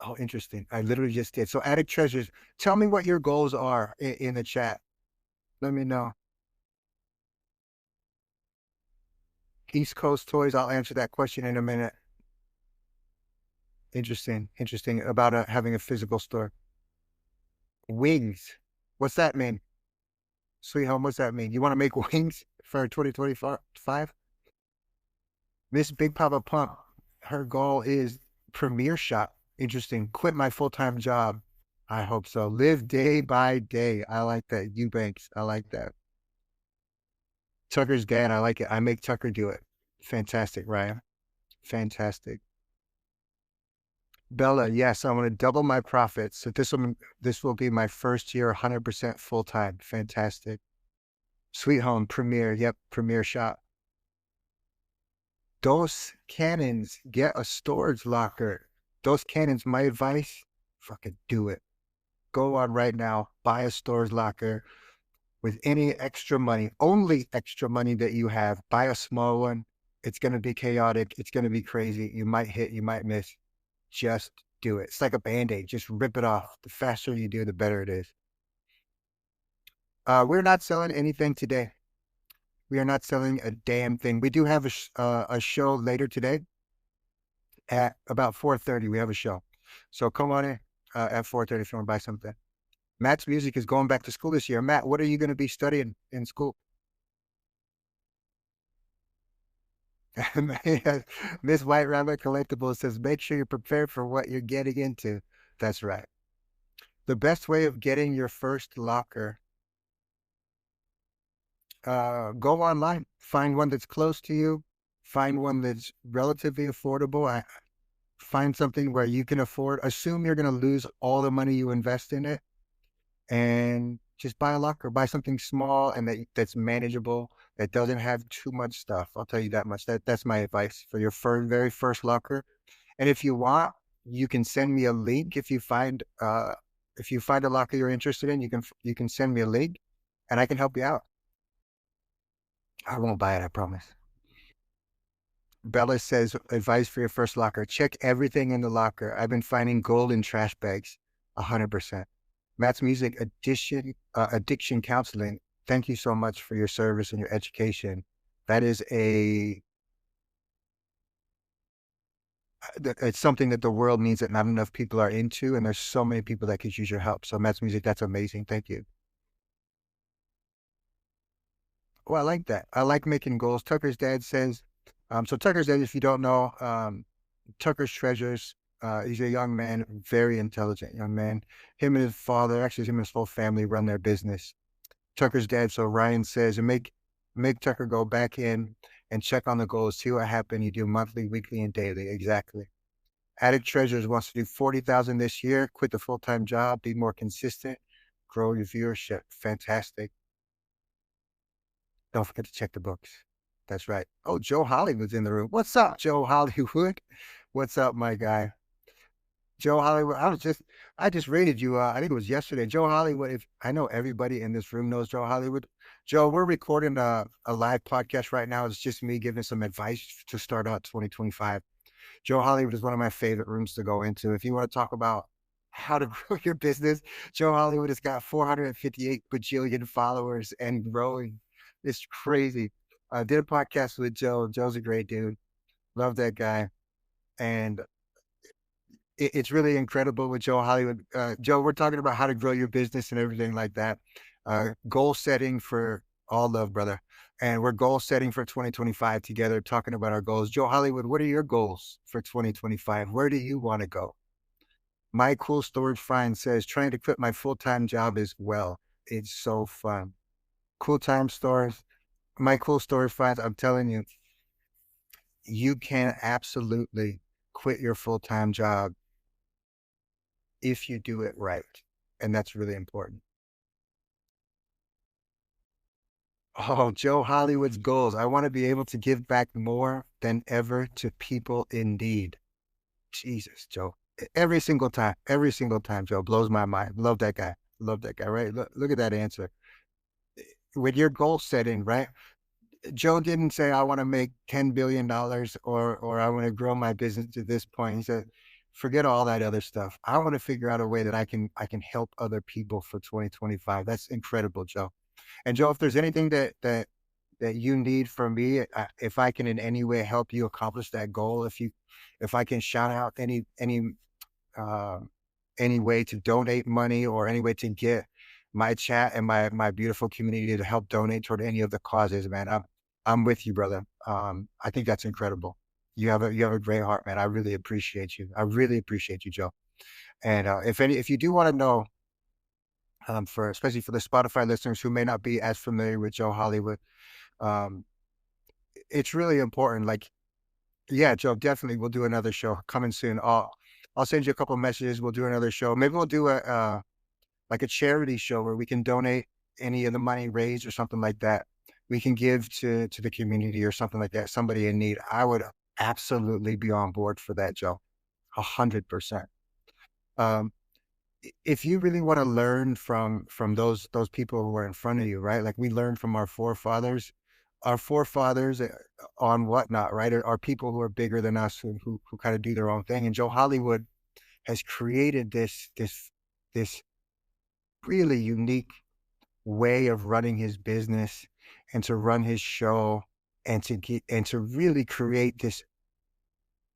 Oh, interesting. I literally just did. So Attic Treasures, tell me what your goals are in the chat. Let me know. East Coast Toys, I'll answer that question in a minute. Interesting about having a physical store. Wings, what's that mean? Sweet Home, what's that mean? You want to make wings for 2025? Miss Big Papa Pump, her goal is Premier Shop. Interesting. Quit my full-time job. I hope so. Live day by day. I like that. Eubanks, I like that. Tucker's dad, I like it. I make Tucker do it. Fantastic, Ryan. Fantastic. Bella, yes, I want to double my profits. So this will be my first year 100% full-time. Fantastic. Sweet Home, Premier. Yep, Premier Shop. Those cannons, get a storage locker. Those cannons, my advice, fucking do it. Go on right now, buy a storage locker with any extra money, only extra money that you have. Buy a small one. It's going to be chaotic. It's going to be crazy. You might hit, you might miss. Just do it. It's like a Band-Aid. Just rip it off. The faster you do, the better it is. We're not selling anything today. We are not selling a damn thing. We do have a show later today at about 4:30. We have a show. So come on in at 4:30 if you want to buy something. Matt's music is going back to school this year. Matt, what are you going to be studying in school? Miss White Rabbit Collectibles says, make sure you're prepared for what you're getting into. That's right. The best way of getting your first locker, go online, find one that's close to you, find one that's relatively affordable. Find something where you can afford, assume you're going to lose all the money you invest in it, and Just buy a locker, buy something small and that's manageable, that doesn't have too much stuff. I'll tell you that much. That's my advice for your very first locker. And if you want, you can send me a link if you find a locker you're interested in, you can send me a link and I can help you out. I won't buy it, I promise. Bella says, advice for your first locker. Check everything in the locker. I've been finding gold in trash bags. 100%. Matt's Music Addiction Counseling. Thank you so much for your service and your education. That is it's something that the world needs that not enough people are into, and there's so many people that could use your help. So Matt's Music, that's amazing. Thank you. Oh, I like that. I like making goals. Tucker's dad says, so Tucker's dad, if you don't know, Tucker's Treasures, he's a young man, very intelligent young man. Him and his father, actually him and his whole family run their business. Tucker's dad, so Ryan says, and make Tucker go back in and check on the goals, see what happened. You do monthly, weekly, and daily. Exactly. Addict Treasures wants to do 40,000 this year, quit the full-time job, be more consistent, grow your viewership. Fantastic. Don't forget to check the books. That's right. Oh, Joe Hollywood's in the room. What's up, Joe Hollywood? What's up, my guy? Joe Hollywood. I just rated you. I think it was yesterday. Joe Hollywood. If I know everybody in this room knows Joe Hollywood. Joe, we're recording a live podcast right now. It's just me giving some advice to start out 2025. Joe Hollywood is one of my favorite rooms to go into. If you want to talk about how to grow your business, Joe Hollywood has got 458 bajillion followers and growing. It's crazy. I did a podcast with Joe. Joe's a great dude. Love that guy. And it's really incredible with Joe Hollywood. Joe, we're talking about how to grow your business and everything like that. Goal setting for all love, brother. And we're goal setting for 2025 together, talking about our goals. Joe Hollywood, what are your goals for 2025? Where do you want to go? My Cool Storage Find says, trying to quit my full-time job as well. It's so fun. Cool Time Stores. My Cool Storage Finds, I'm telling you, you can absolutely quit your full-time job if you do it right. And that's really important. Oh, Joe Hollywood's goals. I want to be able to give back more than ever to people in need. Jesus, Joe. Every single time, Joe blows my mind. Love that guy. Love that guy, right? Look at that answer. With your goal setting, right? Joe didn't say I want to make $10 billion or I want to grow my business to this point. He said, forget all that other stuff. I want to figure out a way that I can help other people for 2025. That's incredible, Joe. And Joe, if there's anything that you need from me, if I can in any way help you accomplish that goal, if I can shout out uh, any way to donate money or any way to get my chat and my beautiful community to help donate toward any of the causes, man, I'm with you, brother. I think that's incredible. You have a great heart, man. I really appreciate you. I really appreciate you, Joe. And if you do want to know, for especially for the Spotify listeners who may not be as familiar with Joe Hollywood, um, it's really important. Like, yeah, Joe, definitely, we'll do another show coming soon. I'll send you a couple of messages. We'll do another show. Maybe we'll do a like a charity show where we can donate any of the money raised or something like that. We can give to the community or something like that. Somebody in need. I would absolutely be on board for that, Joe. 100%. Um, if you really want to learn from those people who are in front of you, right? Like we learned from our forefathers on whatnot, right? Are people who are bigger than us who kind of do their own thing. And Joe Hollywood has created this really unique way of running his business and to run his show and to really create this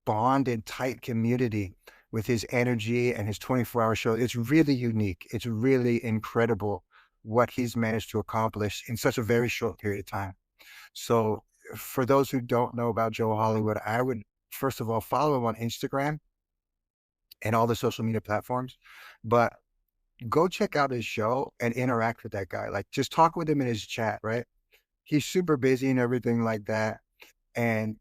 bonded tight community with his energy and his 24-hour show. It's really unique. It's really incredible what he's managed to accomplish in such a very short period of time. So for those who don't know about Joe Hollywood, I would first of all follow him on Instagram and all the social media platforms, but go check out his show and interact with that guy. Like just talk with him in his chat, right? He's super busy and everything like that. And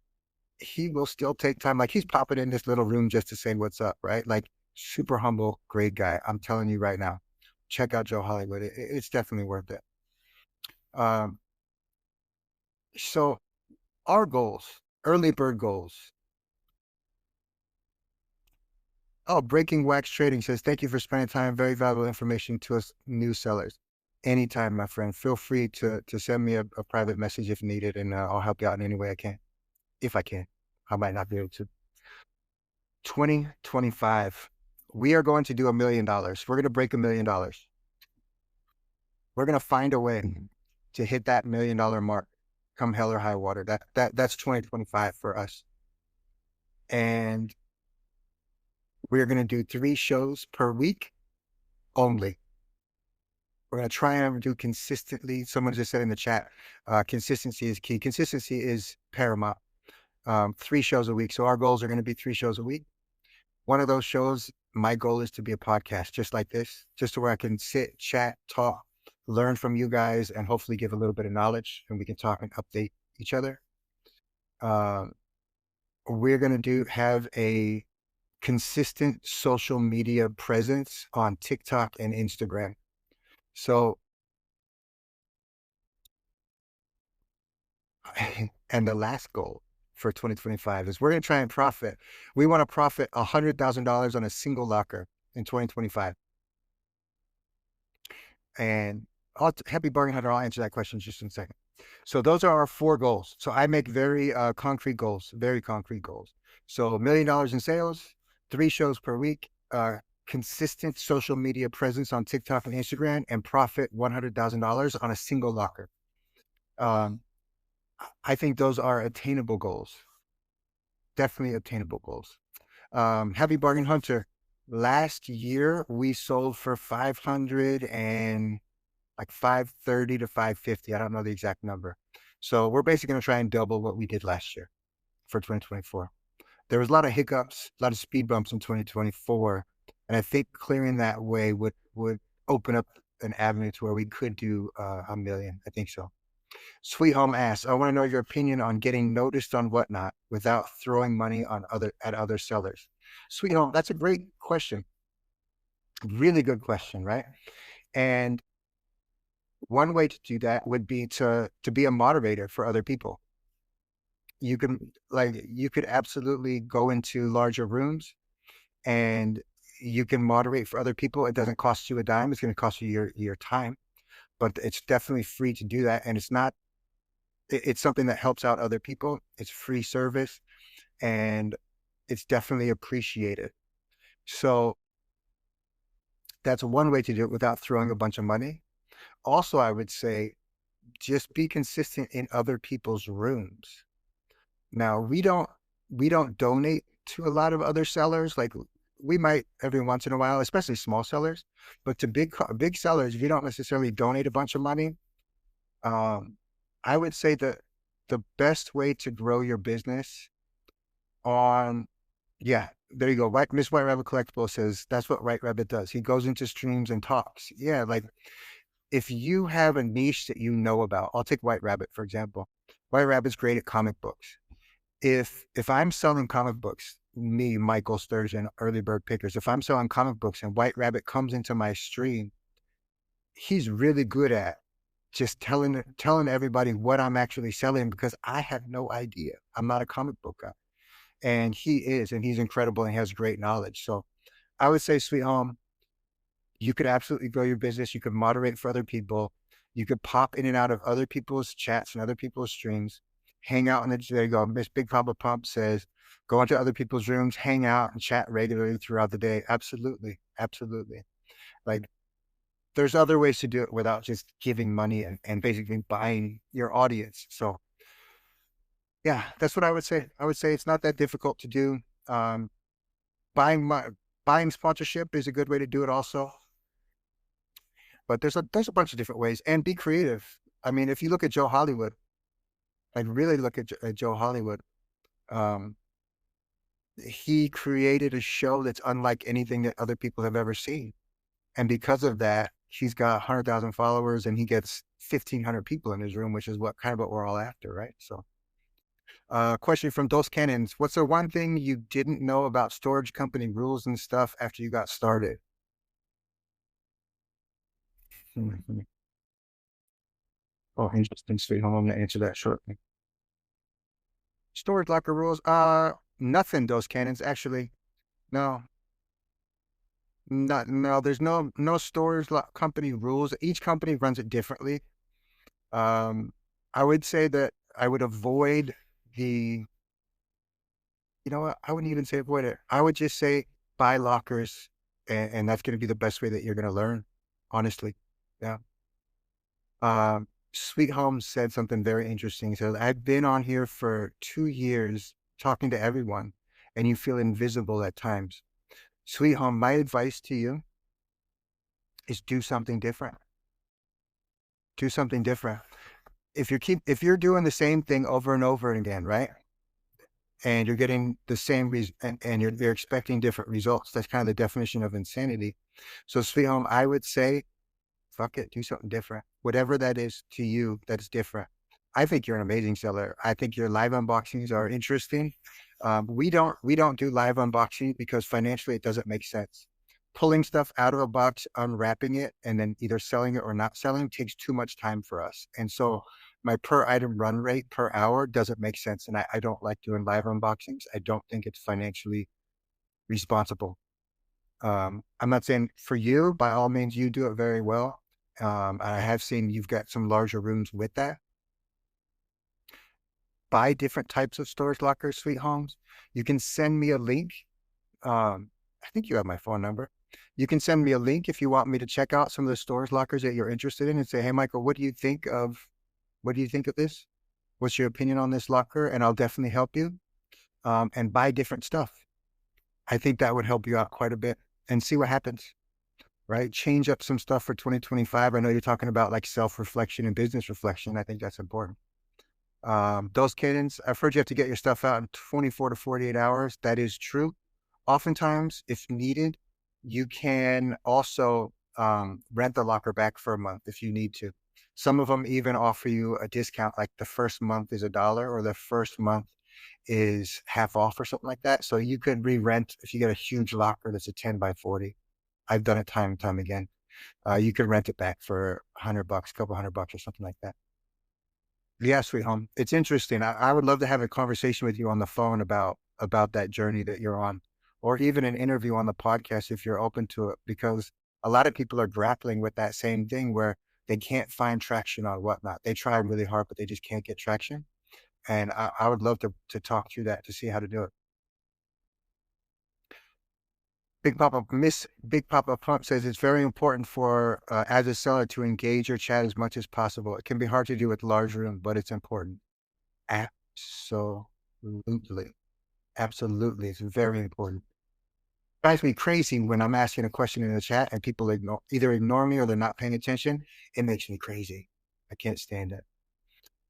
he will still take time. Like he's popping in this little room just to say what's up, right? Like super humble, great guy. I'm telling you right now. check out Joe Hollywood. It's definitely worth it. Um, so our goals, early bird goals. Oh, Breaking Wax Trading says, thank you for spending time. Very valuable information to us new sellers. Anytime, my friend. Feel free to send me a private message if needed, and I'll help you out in any way I can. If I can. I might not be able to. 2025. We are going to do $1 million. We're going to break $1 million. We're going to find a way to hit that $1 million mark come hell or high water. That's 2025 for us. And we're going to do 3 shows per week only. We're going to try and do consistently. Someone just said in the chat, consistency is key. Consistency is paramount. 3 shows a week. So our goals are going to be 3 shows a week. One of those shows, my goal is to be a podcast just like this, just to where I can sit, chat, talk, learn from you guys, and hopefully give a little bit of knowledge, and we can talk and update each other. We're going to have a consistent social media presence on TikTok and Instagram. So, and the last goal for 2025 is we're going to try and profit. We want to profit $100,000 on a single locker in 2025. And Happy Bargain Hunter, I'll answer that question just in a second. So those are our 4 goals. So I make very concrete goals, very concrete goals. So $1 million in sales, 3 shows per week, consistent social media presence on TikTok and Instagram, and profit $100,000 on a single locker. I think those are attainable goals. Definitely attainable goals. Happy Bargain Hunter, last year we sold for 500 and like 530 to 550. I don't know the exact number. So we're basically going to try and double what we did last year for 2024. There was a lot of hiccups, a lot of speed bumps in 2024. And I think clearing that way would open up an avenue to where we could do $1 million. I think so. Sweet Home asks, I want to know your opinion on getting noticed on Whatnot without throwing money on other sellers. Sweet Home, that's a great question. Really good question, right? And one way to do that would be to be a moderator for other people. You could absolutely go into larger rooms and you can moderate for other people. It doesn't cost you a dime. It's going to cost you your time, but it's definitely free to do that. And it's something that helps out other people. It's free service and it's definitely appreciated. So that's one way to do it without throwing a bunch of money. Also, I would say just be consistent in other people's rooms. Now, we don't donate to a lot of other sellers. Like we might every once in a while, especially small sellers, but to big sellers, we don't necessarily donate a bunch of money. I would say that the best way to grow your business there you go. Miss White Rabbit Collectible says that's what White Rabbit does. He goes into streams and talks. Yeah, like if you have a niche that you know about, I'll take White Rabbit, for example. White Rabbit's great at comic books. If I'm selling comic books, me, Michael Sturgeon, Early Bird Pickers, if I'm selling comic books and White Rabbit comes into my stream, he's really good at just telling everybody what I'm actually selling because I have no idea. I'm not a comic book guy. And he is, and he's incredible and he has great knowledge. So I would say, Sweet Home, you could absolutely grow your business. You could moderate for other people. You could pop in and out of other people's chats and other people's streams, hang out there you go. Miss Big Papa Pump says, go into other people's rooms, hang out and chat regularly throughout the day. Absolutely. Absolutely. Like there's other ways to do it without just giving money and basically buying your audience. So yeah, that's what I would say. I would say it's not that difficult to do. Buying sponsorship is a good way to do it also. But there's a bunch of different ways, and be creative. I mean, if you look at Joe Hollywood, like really look at Joe Hollywood, he created a show that's unlike anything that other people have ever seen. And because of that, he's got 100,000 followers and he gets 1,500 people in his room, which is what we're all after, right? So question from Dos Cannons. What's the one thing you didn't know about storage company rules and stuff after you got started? Oh, interesting, Sweet Home. I'm gonna answer that shortly. Storage locker rules? Nothing. Those cannons actually. No, not no. There's no company rules. Each company runs it differently. Um, I would say that I would avoid the. You know what? I wouldn't even say avoid it. I would just say buy lockers, and that's going to be the best way that you're going to learn. Honestly, yeah. Sweet Home said something very interesting. He said, I've been on here for 2 years talking to everyone, and you feel invisible at times. Sweet Home, my advice to you is do something different. Do something different. If you're doing the same thing over and over again, right? And you're getting the same and you're expecting different results. That's kind of the definition of insanity. So Sweet Home, I would say, fuck it, do something different. Whatever that is to you, that's different. I think you're an amazing seller. I think your live unboxings are interesting. We don't do live unboxing because financially it doesn't make sense. Pulling stuff out of a box, unwrapping it, and then either selling it or not selling takes too much time for us. And so my per item run rate per hour doesn't make sense. And I don't like doing live unboxings. I don't think it's financially responsible. I'm not saying for you, by all means, you do it very well. I have seen you've got some larger rooms with that. Buy different types of storage lockers, Sweet Homes. You can send me a link. I think you have my phone number. You can send me a link if you want me to check out some of the storage lockers that you're interested in and say, hey, Michael, what do you think of this? What's your opinion on this locker? And I'll definitely help you. And buy different stuff. I think that would help you out quite a bit and see what happens, right? Change up some stuff for 2025. I know you're talking about like self-reflection and business reflection. I think that's important. Those cadence, I've heard you have to get your stuff out in 24 to 48 hours. That is true. Oftentimes, if needed, you can also rent the locker back for a month if you need to. Some of them even offer you a discount, like the first month is $1 or the first month is half off or something like that. So you could re-rent if you get a huge locker that's a 10 by 40. I've done it time and time again. You could rent it back for $100, a couple $100 or something like that. Yeah, Sweet Home. It's interesting. I would love to have a conversation with you on the phone about that journey that you're on, or even an interview on the podcast if you're open to it, because a lot of people are grappling with that same thing where they can't find traction on Whatnot. They try really hard, but they just can't get traction. And I would love to talk through that to see how to do it. Miss Big Papa Pump says it's very important for as a seller to engage or chat as much as possible. It can be hard to do with large room, but it's important. Absolutely. Absolutely. It's very important. It drives me crazy when I'm asking a question in the chat and people either ignore me or they're not paying attention. It makes me crazy. I can't stand it.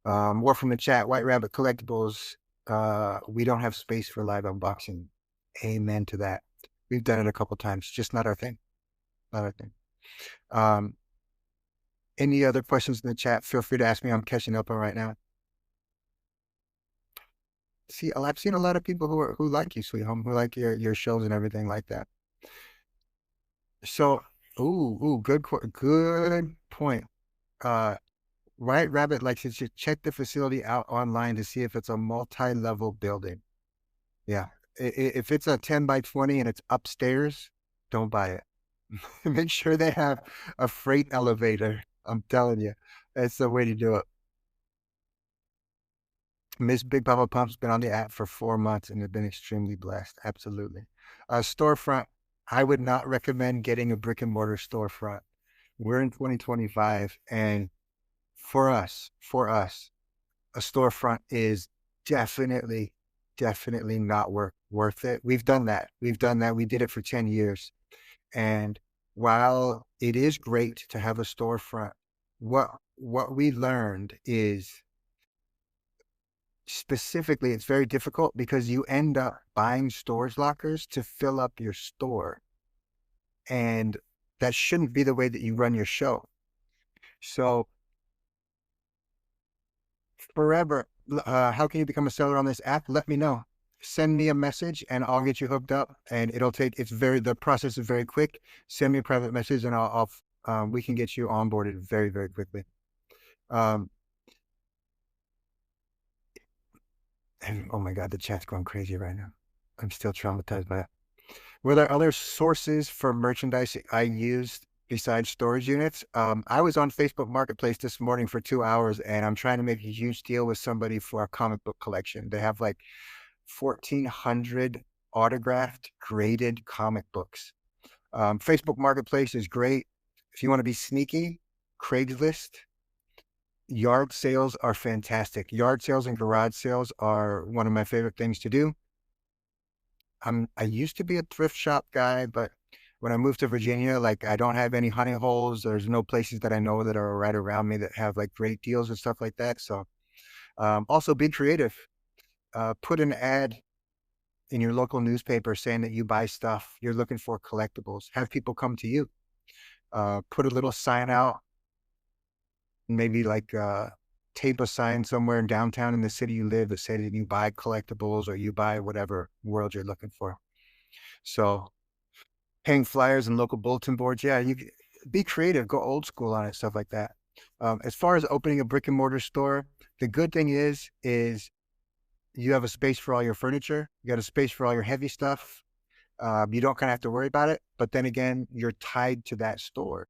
More from the chat. White Rabbit Collectibles. We don't have space for live unboxing. Amen to that. We've done it a couple times. Just not our thing. Not our thing. Any other questions in the chat? Feel free to ask me. I'm catching up on right now. See, I've seen a lot of people who like you, Sweet Home, who like your shows and everything like that. So, good point. White Rabbit likes to check the facility out online to see if it's a multi-level building. Yeah. If it's a 10 by 20 and it's upstairs, don't buy it. Make sure they have a freight elevator. I'm telling you, that's the way to do it. Miss Big Papa Pump's been on the app for 4 months and has been extremely blessed. Absolutely. Storefront, I would not recommend getting a brick and mortar storefront. We're in 2025, and for us, a storefront is definitely not worth it. We've done that. We did it for 10 years. And while it is great to have a storefront, what we learned is specifically it's very difficult because you end up buying storage lockers to fill up your store. And that shouldn't be the way that you run your show. So forever, how can you become a seller on this app? Let me know. Send me a message and I'll get you hooked up, and the process is very quick. Send me a private message and I'll we can get you onboarded very, very quickly. Um, and oh my God, the chat's going crazy right now. I'm still traumatized by it. Were there other sources for merchandise I used besides storage units? I was on Facebook Marketplace this morning for 2 hours, and I'm trying to make a huge deal with somebody for a comic book collection. They have like 1,400 autographed, graded comic books. Facebook Marketplace is great. If you want to be sneaky, Craigslist, yard sales are fantastic. Yard sales and garage sales are one of my favorite things to do. I used to be a thrift shop guy, but when I moved to Virginia, like I don't have any honey holes. There's no places that I know that are right around me that have like great deals and stuff like that. So also be creative. Put an ad in your local newspaper saying that you buy stuff, you're looking for collectibles. Have people come to you. Put a little sign out, maybe like tape a sign somewhere in downtown in the city you live that say that you buy collectibles or you buy whatever world you're looking for. So hang flyers and local bulletin boards. Yeah, you be creative, go old school on it, stuff like that. As far as opening a brick and mortar store, the good thing is you have a space for all your furniture. You got a space for all your heavy stuff. You don't kind of have to worry about it. But then again, you're tied to that store.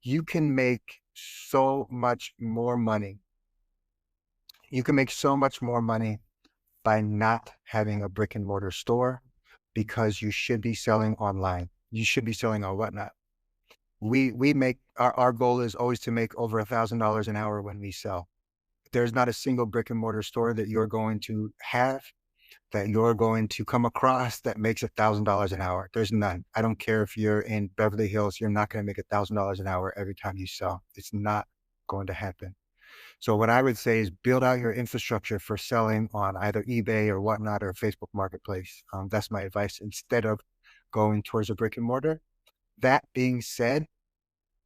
You can make so much more money. You can make so much more money by not having a brick and mortar store because you should be selling online. You should be selling on Whatnot. We make our goal is always to make over $1,000 an hour when we sell. There's not a single brick and mortar store that you're going to have that you're going to come across that makes $1,000 an hour. There's none. I don't care if you're in Beverly Hills, you're not going to make $1,000 an hour every time you sell. It's not going to happen. So what I would say is build out your infrastructure for selling on either eBay or Whatnot or Facebook Marketplace. That's my advice instead of going towards a brick and mortar. That being said,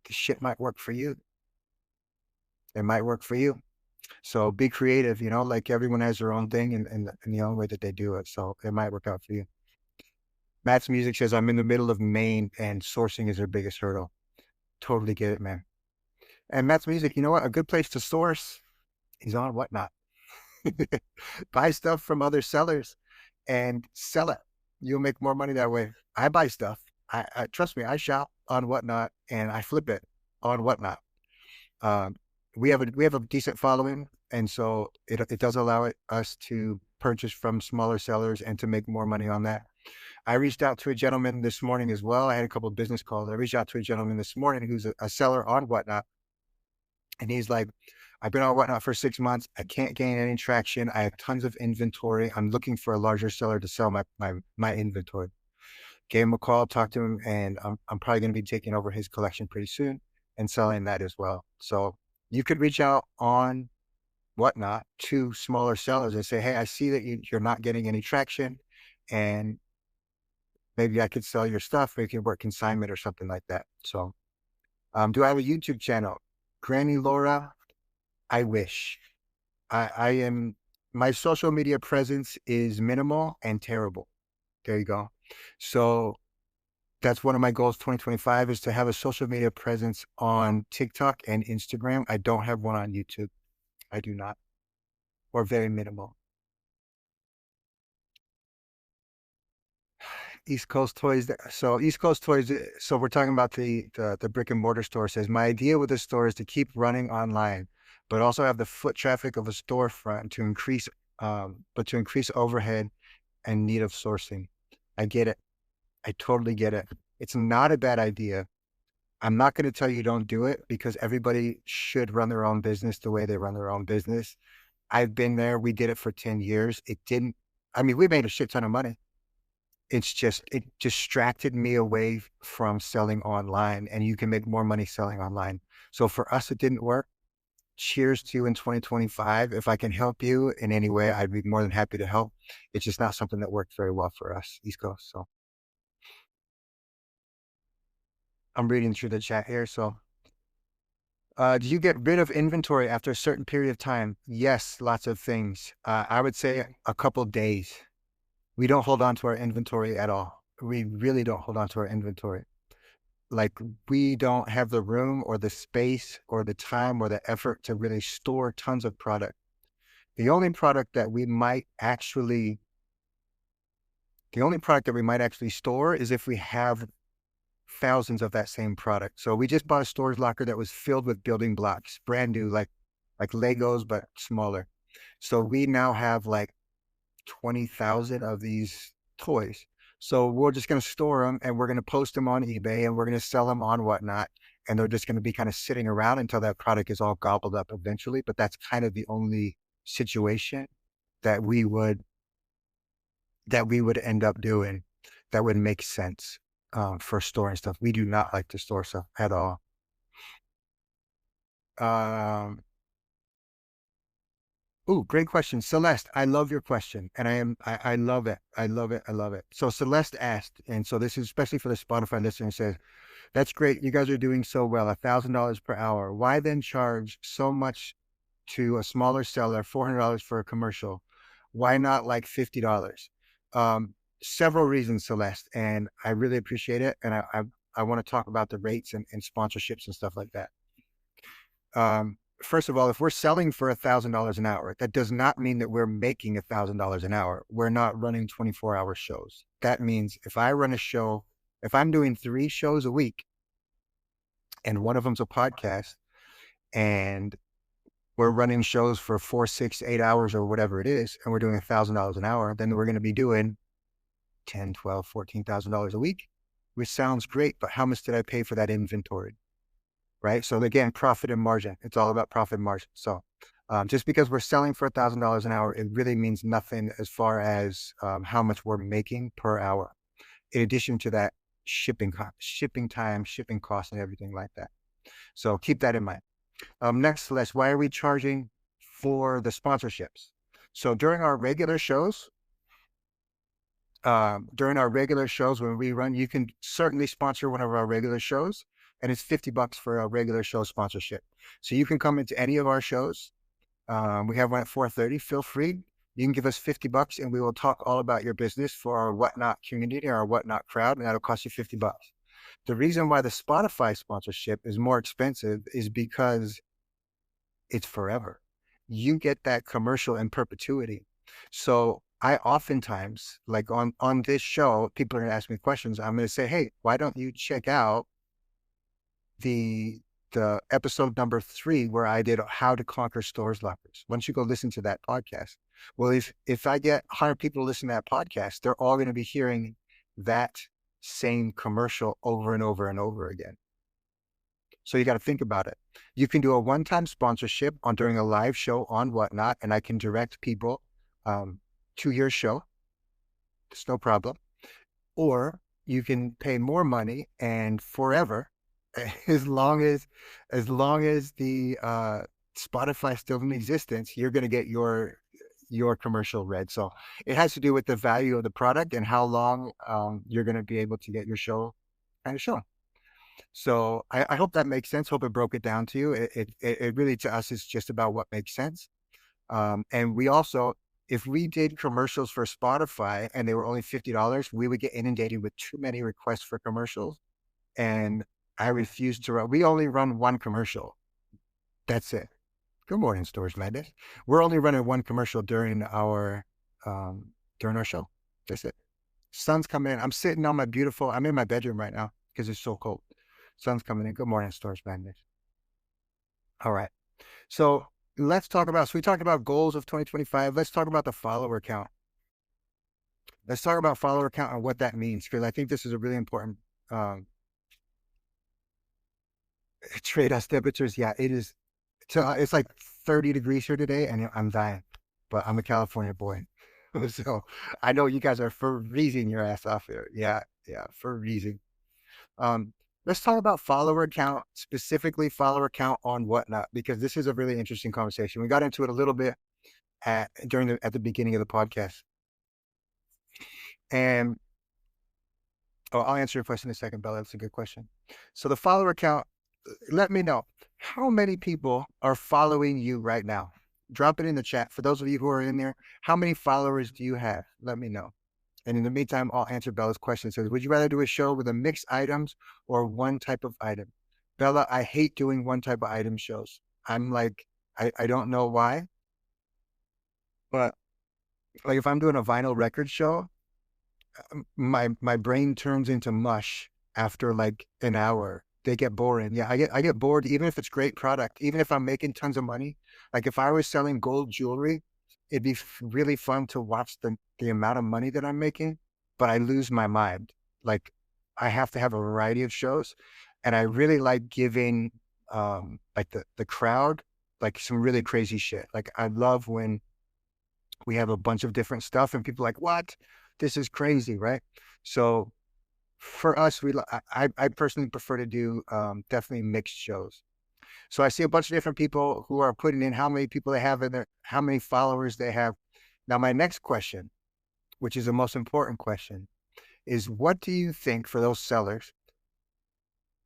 the shit might work for you. It might work for you. So be creative, like everyone has their own thing and the own way that they do it. So it might work out for you. Matt's Music says, I'm in the middle of Maine and sourcing is their biggest hurdle. Totally get it, man. And Matt's Music, you know what? A good place to source is on Whatnot. Buy stuff from other sellers and sell it. You'll make more money that way. I buy stuff. I trust me, I shop on Whatnot and I flip it on Whatnot. We have a decent following, and so it does allow us to purchase from smaller sellers and to make more money on that. I reached out to a gentleman this morning as well. I had a couple of business calls. I reached out to a gentleman this morning who's a seller on Whatnot, and he's like, I've been on Whatnot for 6 months. I can't gain any traction. I have tons of inventory. I'm looking for a larger seller to sell my inventory. Gave him a call, talked to him, and I'm probably going to be taking over his collection pretty soon and selling that as well. So you could reach out on Whatnot to smaller sellers and say, hey, I see that you're not getting any traction and maybe I could sell your stuff. We can work consignment or something like that. So do I have a YouTube channel? Granny Laura, I wish. My social media presence is minimal and terrible. There you go. So that's one of my goals 2025 is to have a social media presence on TikTok and Instagram. I don't have one on YouTube. I do not, or very minimal. East Coast Toys. So East Coast Toys. So we're talking about the brick and mortar store. Says my idea with the store is to keep running online, but also have the foot traffic of a storefront to increase, but to increase overhead and need of sourcing. I get it. I totally get it. It's not a bad idea. I'm not going to tell you don't do it because everybody should run their own business the way they run their own business. I've been there. We did it for 10 years. We made a shit ton of money. It distracted me away from selling online, and you can make more money selling online. So for us, it didn't work. Cheers to you in 2025. If I can help you in any way, I'd be more than happy to help. It's just not something that worked very well for us, East Coast. So I'm reading through the chat here. So do you get rid of inventory after a certain period of time? Yes, lots of things. I would say a couple days. We don't hold on to our inventory at all. We really don't hold on to our inventory. like we don't have the room or the space or the time or the effort to really store tons of product. The only product that we might actually, the only product that we might actually store is if we have thousands of that same product. So we just bought a storage locker that was filled with building blocks, brand new, like Legos, but smaller. So we now have like 20,000 of these toys. So we're just going to store them and we're going to post them on eBay and we're going to sell them on Whatnot. And they're just going to be kind of sitting around until that product is all gobbled up eventually. But that's kind of the only situation that we would end up doing that would make sense for storing stuff. We do not like to store stuff at all. Oh, great question. Celeste, I love your question. And I love it. I love it. I love it. So Celeste asked, and so this is especially for the Spotify listener, says, that's great. You guys are doing so well, $1,000 per hour. Why then charge so much to a smaller seller, $400 for a commercial? Why not like $50? Several reasons, Celeste, and I really appreciate it. And I want to talk about the rates and sponsorships and stuff like that. First of all, if we're selling for $1,000 an hour, that does not mean that we're making $1,000 an hour. We're not running 24-hour shows. That means if I run a show, if I'm doing 3 shows a week and one of them's a podcast and we're running shows for 4, 6, 8 hours or whatever it is, and we're doing $1,000 an hour, then we're going to be doing $10, $12, $14,000 a week, which sounds great, but how much did I pay for that inventory? Right? So again, profit and margin. It's all about profit and margin. So just because we're selling for $1,000 an hour, it really means nothing as far as how much we're making per hour. In addition to that, shipping time, shipping costs, and everything like that. So keep that in mind. Next, Celeste, why are we charging for the sponsorships? So during our regular shows, when we run, you can certainly sponsor one of our regular shows, and it's $50 for a regular show sponsorship. So you can come into any of our shows. We have one at 4:30. Feel free. You can give us $50 and we will talk all about your business for our Whatnot community or our Whatnot crowd, and that'll cost you $50. The reason why the Spotify sponsorship is more expensive is because it's forever. You get that commercial in perpetuity. So I oftentimes, like on this show, people are going to ask me questions. I'm going to say, hey, why don't you check out the episode number 3 where I did how to conquer storage lockers. Once you go listen to that podcast. Well, if I get 100 people to listen to that podcast, they're all going to be hearing that same commercial over and over and over again. So you got to think about it. You can do a one-time sponsorship during a live show on Whatnot, and I can direct people to your show. It's no problem. Or you can pay more money and forever, as long as the Spotify is still in existence, you're going to get your commercial read. So it has to do with the value of the product and how long you're going to be able to get your show kind of shown. So I hope that makes sense. Hope it broke it down to you. It really, to us, is just about what makes sense. And we also, if we did commercials for Spotify and they were only $50, we would get inundated with too many requests for commercials. And I refuse to run. We only run one commercial. That's it. Good morning, Storage Madness. We're only running one commercial during our show. That's it. Sun's coming in. I'm in my bedroom right now because it's so cold. Sun's coming in. Good morning, Storage Madness. All right. So let's talk about, we talked about goals of 2025. Let's talk about the follower count. Let's talk about follower count and what that means, because I think this is a really important trade us temperatures. Yeah, it is. So it's like 30 degrees here today and I'm dying, but I'm a California boy. So I know you guys are freezing your ass off here. Yeah, freezing. Let's talk about follower count, specifically follower count on Whatnot, because this is a really interesting conversation. We got into it a little bit at the beginning of the podcast. And I'll answer your question in a second, Bella. That's a good question. So the follower count, let me know how many people are following you right now. Drop it in the chat. For those of you who are in there, how many followers do you have? Let me know. And in the meantime, I'll answer Bella's question. It says, would you rather do a show with a mixed items or one type of item? Bella, I hate doing one type of item shows. I'm like, I don't know why, but like if I'm doing a vinyl record show, my brain turns into mush after like an hour. They get boring. Yeah, I get bored even if it's great product, even if I'm making tons of money. Like if I was selling gold jewelry, it'd be really fun to watch the amount of money that I'm making, but I lose my mind. Like I have to have a variety of shows, and I really like giving like the crowd like some really crazy shit. Like I love when we have a bunch of different stuff and people are like, what? This is crazy, right? So for us, I personally prefer to do definitely mixed shows. So I see a bunch of different people who are putting in how many people they have in there, how many followers they have. Now, my next question, which is the most important question, is what do you think for those sellers?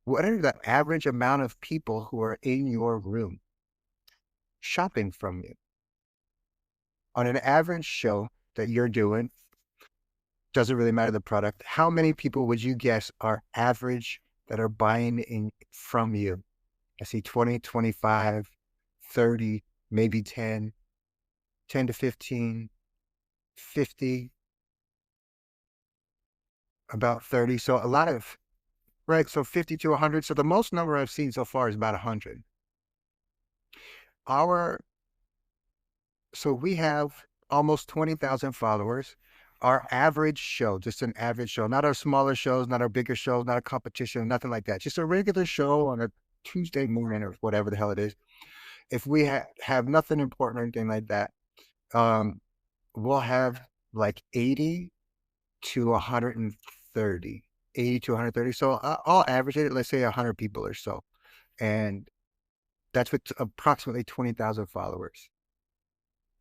What are the average amount of people who are in your room shopping from you? On an average show that you're doing, doesn't really matter the product. How many people would you guess are average that are buying in from you? I see 20, 25, 30, maybe 10, 10 to 15, 50, about 30. So a lot of, right? So 50 to 100. So the most number I've seen so far is about 100. Our, so we have almost 20,000 followers. Our average show, just an average show, not our smaller shows, not our bigger shows, not a competition, nothing like that. Just a regular show on a Tuesday morning or whatever the hell it is. If we have nothing important or anything like that, um, we'll have like 80 to 130, 80 to 130. So I'll average it, let's say 100 people or so. And that's with approximately 20,000 followers.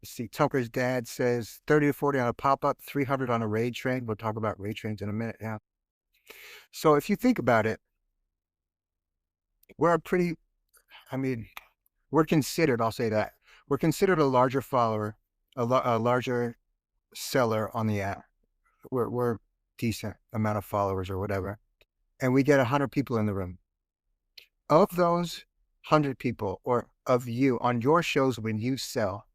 Let's see, Tucker's dad says 30 to 40 on a pop-up, 300 on a raid train. We'll talk about raid trains in a minute now. So if you think about it, we're a pretty, I mean, we're considered, I'll say that, we're considered a larger follower, a larger seller on the app. We're decent amount of followers or whatever. And we get 100 people in the room. Of those 100 people, or of you on your shows when you sell,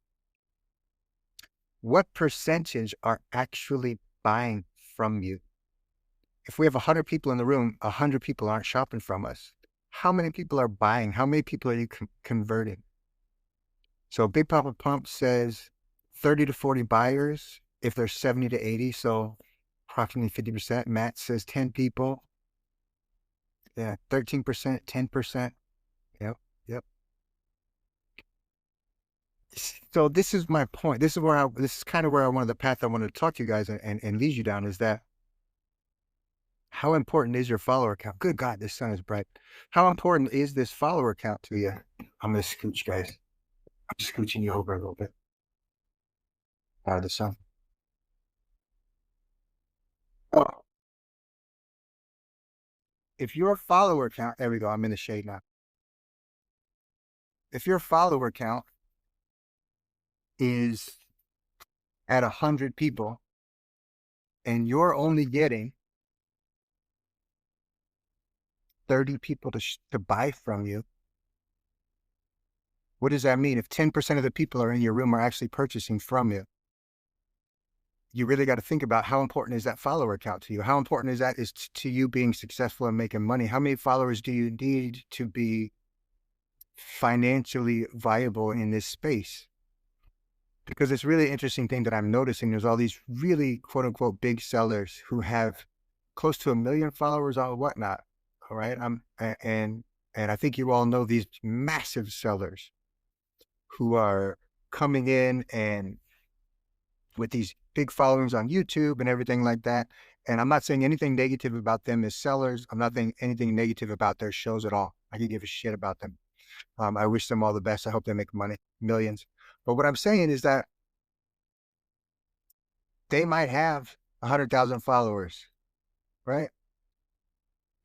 what percentage are actually buying from you? If we have 100 people in the room, 100 people aren't shopping from us. How many people are buying? How many people are you converting? So Big Papa Pump says 30 to 40 buyers if there's 70 to 80, so approximately 50%. Matt says 10 people. Yeah, 13%, 10%. Yep, yep. So this is my point. This is kind of where I wanted the path I wanted to talk to you guys and lead you down is that how important is your follower count? Good God, this sun is bright. How important is this follower count to you? I'm going to scooch, guys. I'm scooching you over a little bit out of the sun. Oh, if your follower count, there we go, I'm in the shade now. If your follower count is at 100 people and you're only getting 30 people to buy from you, what does that mean? If 10% of the people are in your room are actually purchasing from you, you really got to think about how important is that follower count to you? How important is that to you being successful and making money? How many followers do you need to be financially viable in this space? Because it's really interesting thing that I'm noticing. There's all these really quote unquote big sellers who have close to 1 million followers on Whatnot. All right. And I think you all know these massive sellers who are coming in and with these big followings on YouTube and everything like that. And I'm not saying anything negative about them as sellers. I'm not saying anything negative about their shows at all. I could give a shit about them. I wish them all the best. I hope they make money, millions. But what I'm saying is that they might have 100,000 followers, right?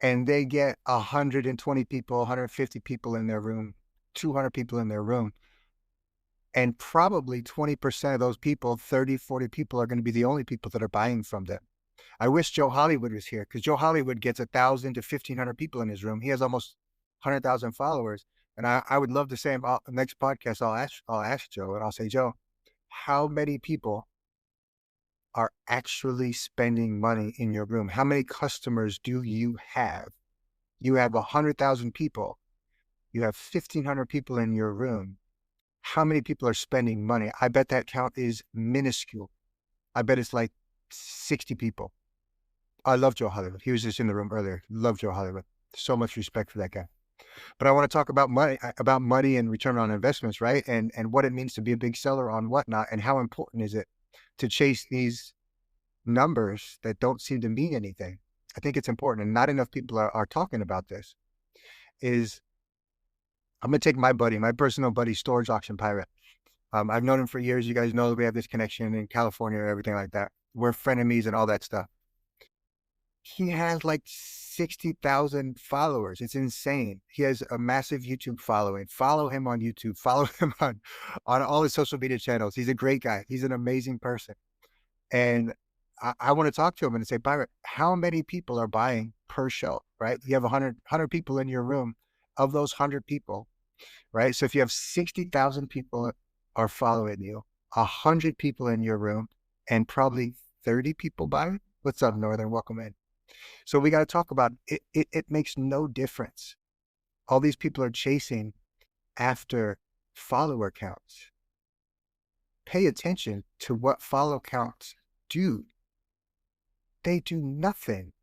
And they get 120 people, 150 people in their room, 200 people in their room. And probably 20% of those people, 30, 40 people, are going to be the only people that are buying from them. I wish Joe Hollywood was here, because Joe Hollywood gets 1,000 to 1,500 people in his room. He has almost 100,000 followers. And I would love to say, next podcast, I'll ask Joe, and I'll say, Joe, how many people are actually spending money in your room? How many customers do you have? You have 100,000 people. You have 1,500 people in your room. How many people are spending money? I bet that count is minuscule. I bet it's like 60 people. I love Joe Hollywood. He was just in the room earlier. Love Joe Hollywood. So much respect for that guy. But I want to talk about money and return on investments, right? And what it means to be a big seller on Whatnot, and how important is it to chase these numbers that don't seem to mean anything. I think it's important, and not enough people are talking about this. I'm going to take my personal buddy, Storage Auction Pirate. I've known him for years. You guys know that we have this connection in California and everything like that. We're frenemies and all that stuff. He has like 60,000 followers. It's insane. He has a massive YouTube following. Follow him on YouTube. Follow him on all his social media channels. He's a great guy. He's an amazing person. And I want to talk to him and say, Byron, how many people are buying per show, right? You have 100 people in your room. Of those 100 people, right? So if you have 60,000 people are following you, 100 people in your room, and probably 30 people buying. What's up, Northern? Welcome in. So we got to talk about it. It makes no difference. All these people are chasing after follower counts. Pay attention to what follow counts do. They do nothing.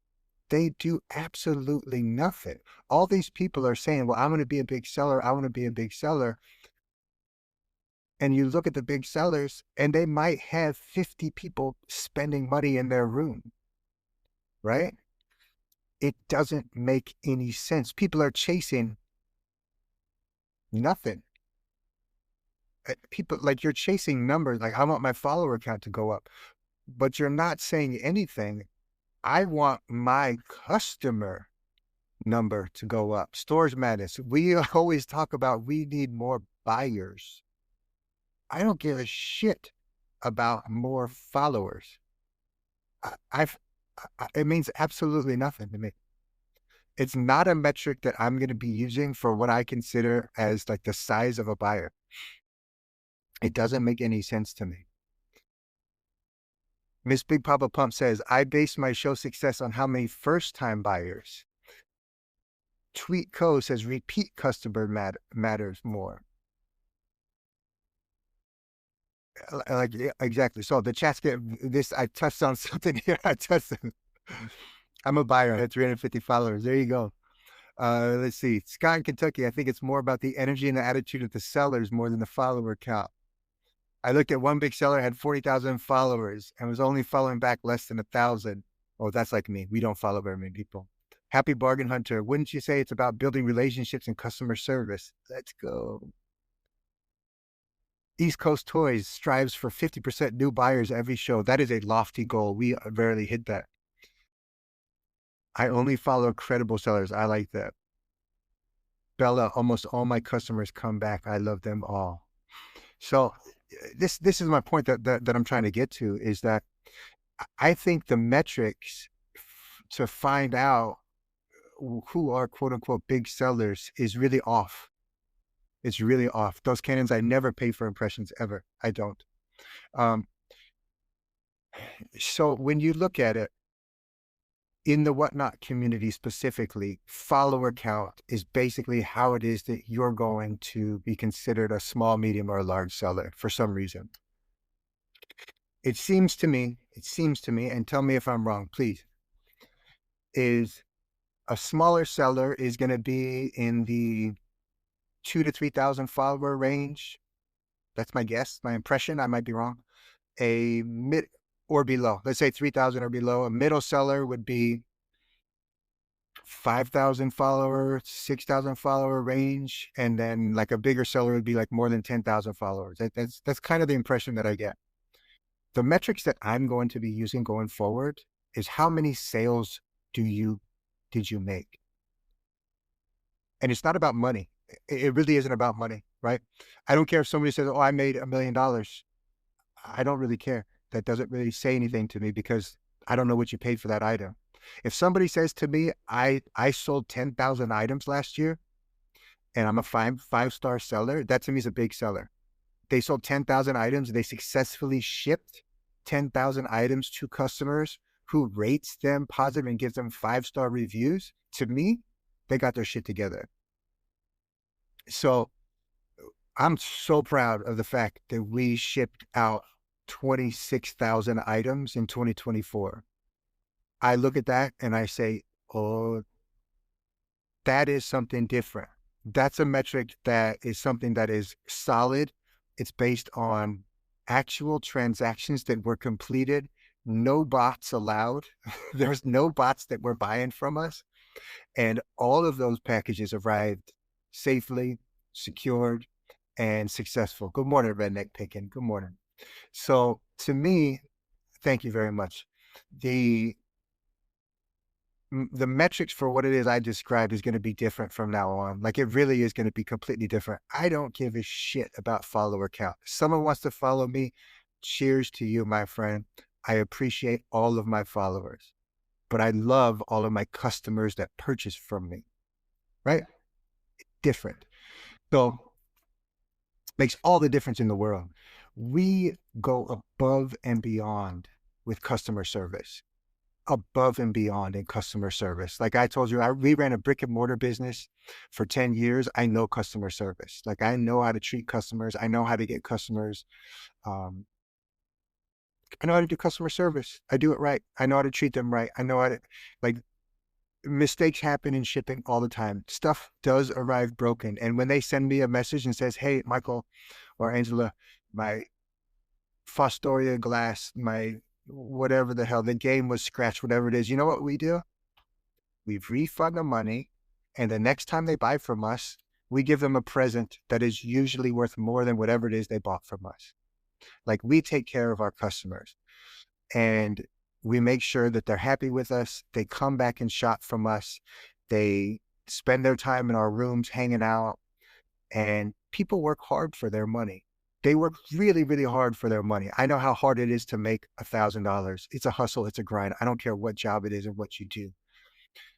They do absolutely nothing. All these people are saying, well, I'm going to be a big seller. I want to be a big seller. And you look at the big sellers, and they might have 50 people spending money in their room, right? It doesn't make any sense. People are chasing nothing. People, like, you're chasing numbers. Like, I want my follower count to go up, but you're not saying anything. I want my customer number to go up. Storage Madness. We always talk about we need more buyers. I don't give a shit about more followers. It means absolutely nothing to me. It's not a metric that I'm going to be using for what I consider as like the size of a buyer. It doesn't make any sense to me. Miss Big Papa Pump says, I base my show success on how many first-time buyers. Tweet Co says, repeat customer matters more. Like, exactly. So the chat's getting this. I touched on something here. I'm a buyer. I had 350 followers. There you go. Let's see. Scott in Kentucky. I think it's more about the energy and the attitude of the sellers more than the follower count. I looked at one big seller, had 40,000 followers, and was only following back less than 1,000. Oh, that's like me. We don't follow very many people. Happy Bargain Hunter. Wouldn't you say it's about building relationships and customer service? Let's go. East Coast Toys strives for 50% new buyers every show. That is a lofty goal. We rarely hit that. I only follow credible sellers. I like that. Bella, almost all my customers come back. I love them all. So this is my point that I'm trying to get to, is that I think the metrics to find out who are quote unquote big sellers is really off. It's really off. Those cannons, I never pay for impressions ever. I don't. So when you look at it, in the Whatnot community specifically, follower count is basically how it is that you're going to be considered a small, medium, or large seller for some reason. It seems to me, and tell me if I'm wrong, please, is a smaller seller is going to be in the 2,000 to 3,000 follower range. That's my guess, my impression. I might be wrong. A mid or below, let's say 3,000 or below. A middle seller would be 5,000 follower, 6,000 follower range. And then like a bigger seller would be like more than 10,000 followers. That's kind of the impression that I get. The metrics that I'm going to be using going forward is how many sales did you make? And it's not about money. It really isn't about money, right? I don't care if somebody says, "Oh, I made $1 million." I don't really care. That doesn't really say anything to me because I don't know what you paid for that item. If somebody says to me, I sold 10,000 items last year and I'm a five-star seller, that to me is a big seller. They sold 10,000 items. They successfully shipped 10,000 items to customers who rates them positive and gives them five-star reviews. To me, they got their shit together. So I'm so proud of the fact that we shipped out 26,000 items in 2024. I look at that and I say, oh, that is something different. That's a metric that is something that is solid. It's based on actual transactions that were completed, no bots allowed. There's no bots that were buying from us. And all of those packages arrived safely, secured, and successful. Good morning, Redneck Picking. Good morning. So to me, thank you very much. The the metrics for what it is I described is going to be different from now on. Like it really is going to be completely different. I don't give a shit about follower count. If someone wants to follow me, cheers to you, my friend. I appreciate all of my followers, but I love all of my customers that purchase from me, right? Different. So makes all the difference in the world. We go above and beyond with customer service, above and beyond in customer service. Like I told you, we ran a brick and mortar business for 10 years. I know customer service. Like I know how to treat customers. I know how to get customers. Um, I know how to do customer service. I do it right. I know how to treat them right. I know how to, like, mistakes happen in shipping all the time. Stuff does arrive broken. And when they send me a message and says, hey, Michael or Angela, my Fostoria glass, my whatever the hell, the game was scratched, whatever it is, you know what we do? We refund the money. And the next time they buy from us, we give them a present that is usually worth more than whatever it is they bought from us. Like we take care of our customers and we make sure that they're happy with us. They come back and shop from us. They spend their time in our rooms hanging out, and people work hard for their money. They work really, really hard for their money. I know how hard it is to make $1,000. It's a hustle. It's a grind. I don't care what job it is or what you do.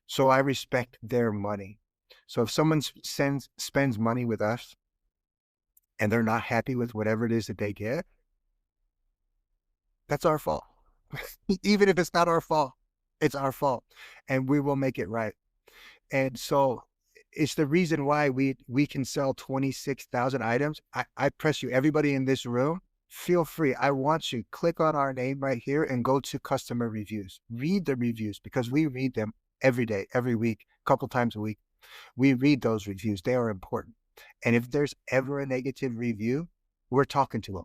So I respect their money. So if someone spends money with us and they're not happy with whatever it is that they get, that's our fault. Even if it's not our fault, it's our fault, and we will make it right. And so it's the reason why we can sell 26,000 items. I press you, everybody in this room, feel free. I want you, click on our name right here and go to customer reviews. Read the reviews because we read them every day, every week, a couple times a week. We read those reviews. They are important. And if there's ever a negative review, we're talking to them.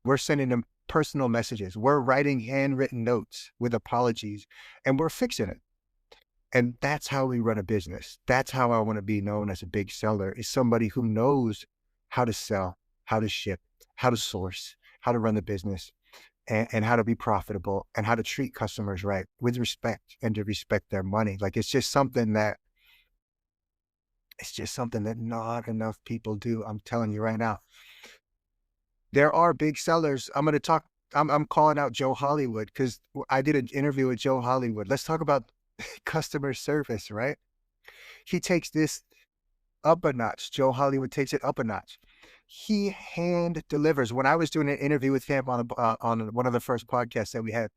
We're sending them personal messages. We're writing handwritten notes with apologies and we're fixing it. And that's how we run a business. That's how I want to be known as a big seller, is somebody who knows how to sell, how to ship, how to source, how to run the business, and how to be profitable and how to treat customers right with respect and to respect their money. Like it's just something that not enough people do. I'm telling you right now. There are big sellers. I'm calling out Joe Hollywood because I did an interview with Joe Hollywood. Let's talk about customer service, right? He takes this up a notch. Joe Hollywood takes it up a notch. He hand delivers. When I was doing an interview with him on one of the first podcasts that we had,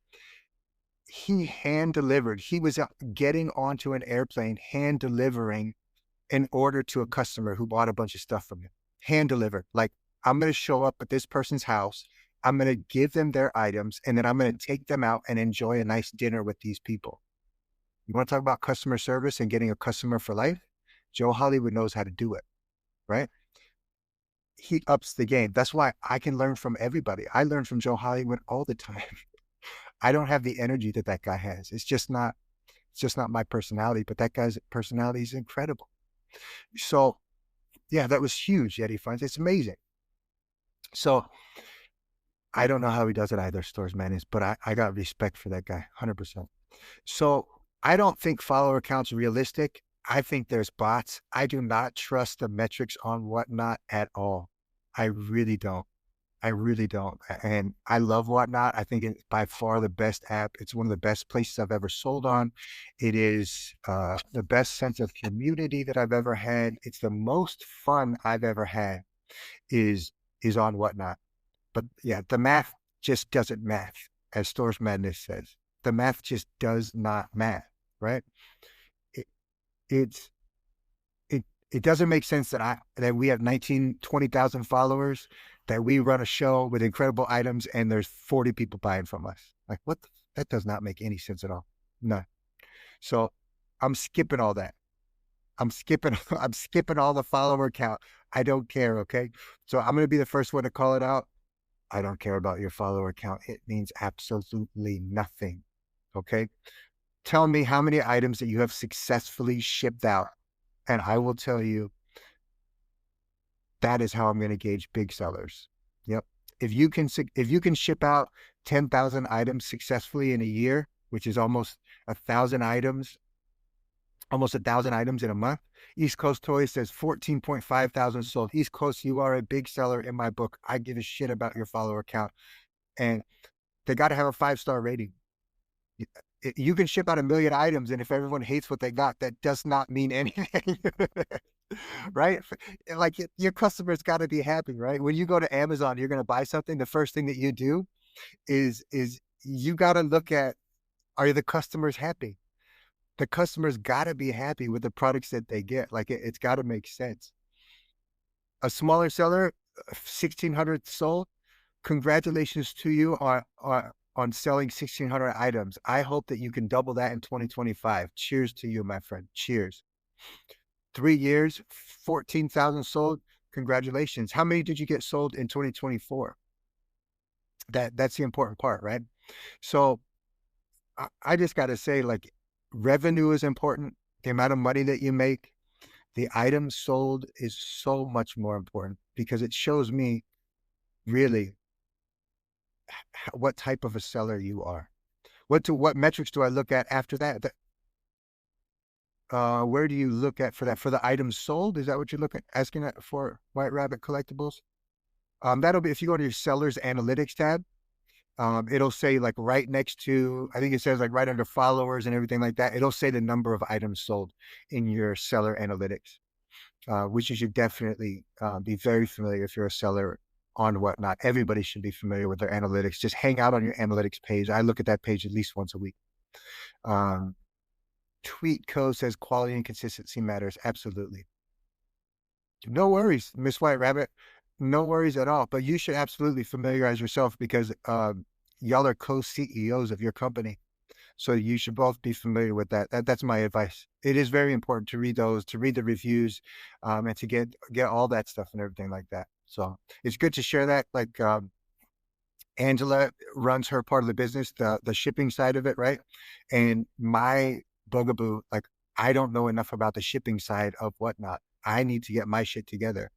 he hand delivered. He was getting onto an airplane, hand delivering an order to a customer who bought a bunch of stuff from him. Hand delivered. Like, I'm going to show up at this person's house. I'm going to give them their items, and then I'm going to take them out and enjoy a nice dinner with these people. You want to talk about customer service and getting a customer for life? Joe Hollywood knows how to do it, right? He ups the game. That's why I can learn from everybody. I learn from Joe Hollywood all the time. I don't have the energy that that guy has. It's just not my personality, but that guy's personality is incredible. So yeah, that was huge, Yeti Funds. It's amazing. So I don't know how he does it either, Stores Manus, but I got respect for that guy, 100%. So I don't think follower count's realistic. I think there's bots. I do not trust the metrics on Whatnot at all. I really don't. I really don't. And I love Whatnot. I think it's by far the best app. It's one of the best places I've ever sold on. It is the best sense of community that I've ever had. It's the most fun I've ever had is is on Whatnot. But yeah, the math just doesn't math, as Stores Madness says. The math just does not math, right? It, it's it doesn't make sense that we have 20,000 followers, that we run a show with incredible items and there's 40 people buying from us. Like that does not make any sense at all. None. So I'm skipping all that. I'm skipping I'm skipping all the follower count. I don't care, okay? So I'm gonna be the first one to call it out. I don't care about your follower count. It means absolutely nothing. Okay. Tell me how many items that you have successfully shipped out, and I will tell you that is how I'm going to gauge big sellers. Yep. If you can ship out 10,000 items successfully in a year, which is almost 1,000 items, almost 1,000 items in a month. East Coast Toys says 14.5 thousand sold. East Coast, you are a big seller in my book. I give a shit about your follower count. And they got to have a 5-star rating. You can ship out 1,000,000 items, and if everyone hates what they got, that does not mean anything. Right? Like your customers got to be happy, right? When you go to Amazon, you're going to buy something. The first thing that you do is you got to look at, are the customers happy? The customers got to be happy with the products that they get. Like it's got to make sense. A smaller seller, 1,600 sold. Congratulations to you on selling 1,600 items. I hope that you can double that in 2025. Cheers to you, my friend. Cheers. 3 years, 14,000 sold. Congratulations. How many did you get sold in 2024? That's the important part, right? So I just got to say, like, revenue is important. The amount of money that you make, the items sold is so much more important because it shows me really what type of a seller you are. What metrics do I look at after that? Where do you look at for that? For the items sold? Is that what you're asking at for White Rabbit Collectibles? That'll be if you go to your sellers analytics tab. It'll say like right next to, I think it says like right under followers and everything like that. It'll say the number of items sold in your seller analytics, which you should definitely be very familiar if you're a seller on Whatnot. Everybody should be familiar with their analytics. Just hang out on your analytics page. I look at that page at least once a week. Tweet Code says quality and consistency matters. Absolutely. No worries, Miss White Rabbit. No worries at all. But you should absolutely familiarize yourself because y'all are co-CEOs of your company. So you should both be familiar with that. That's my advice. It is very important to read those, to read the reviews, and to get all that stuff and everything like that. So it's good to share that. Like Angela runs her part of the business, the shipping side of it, right? And my bugaboo, like I don't know enough about the shipping side of Whatnot. I need to get my shit together.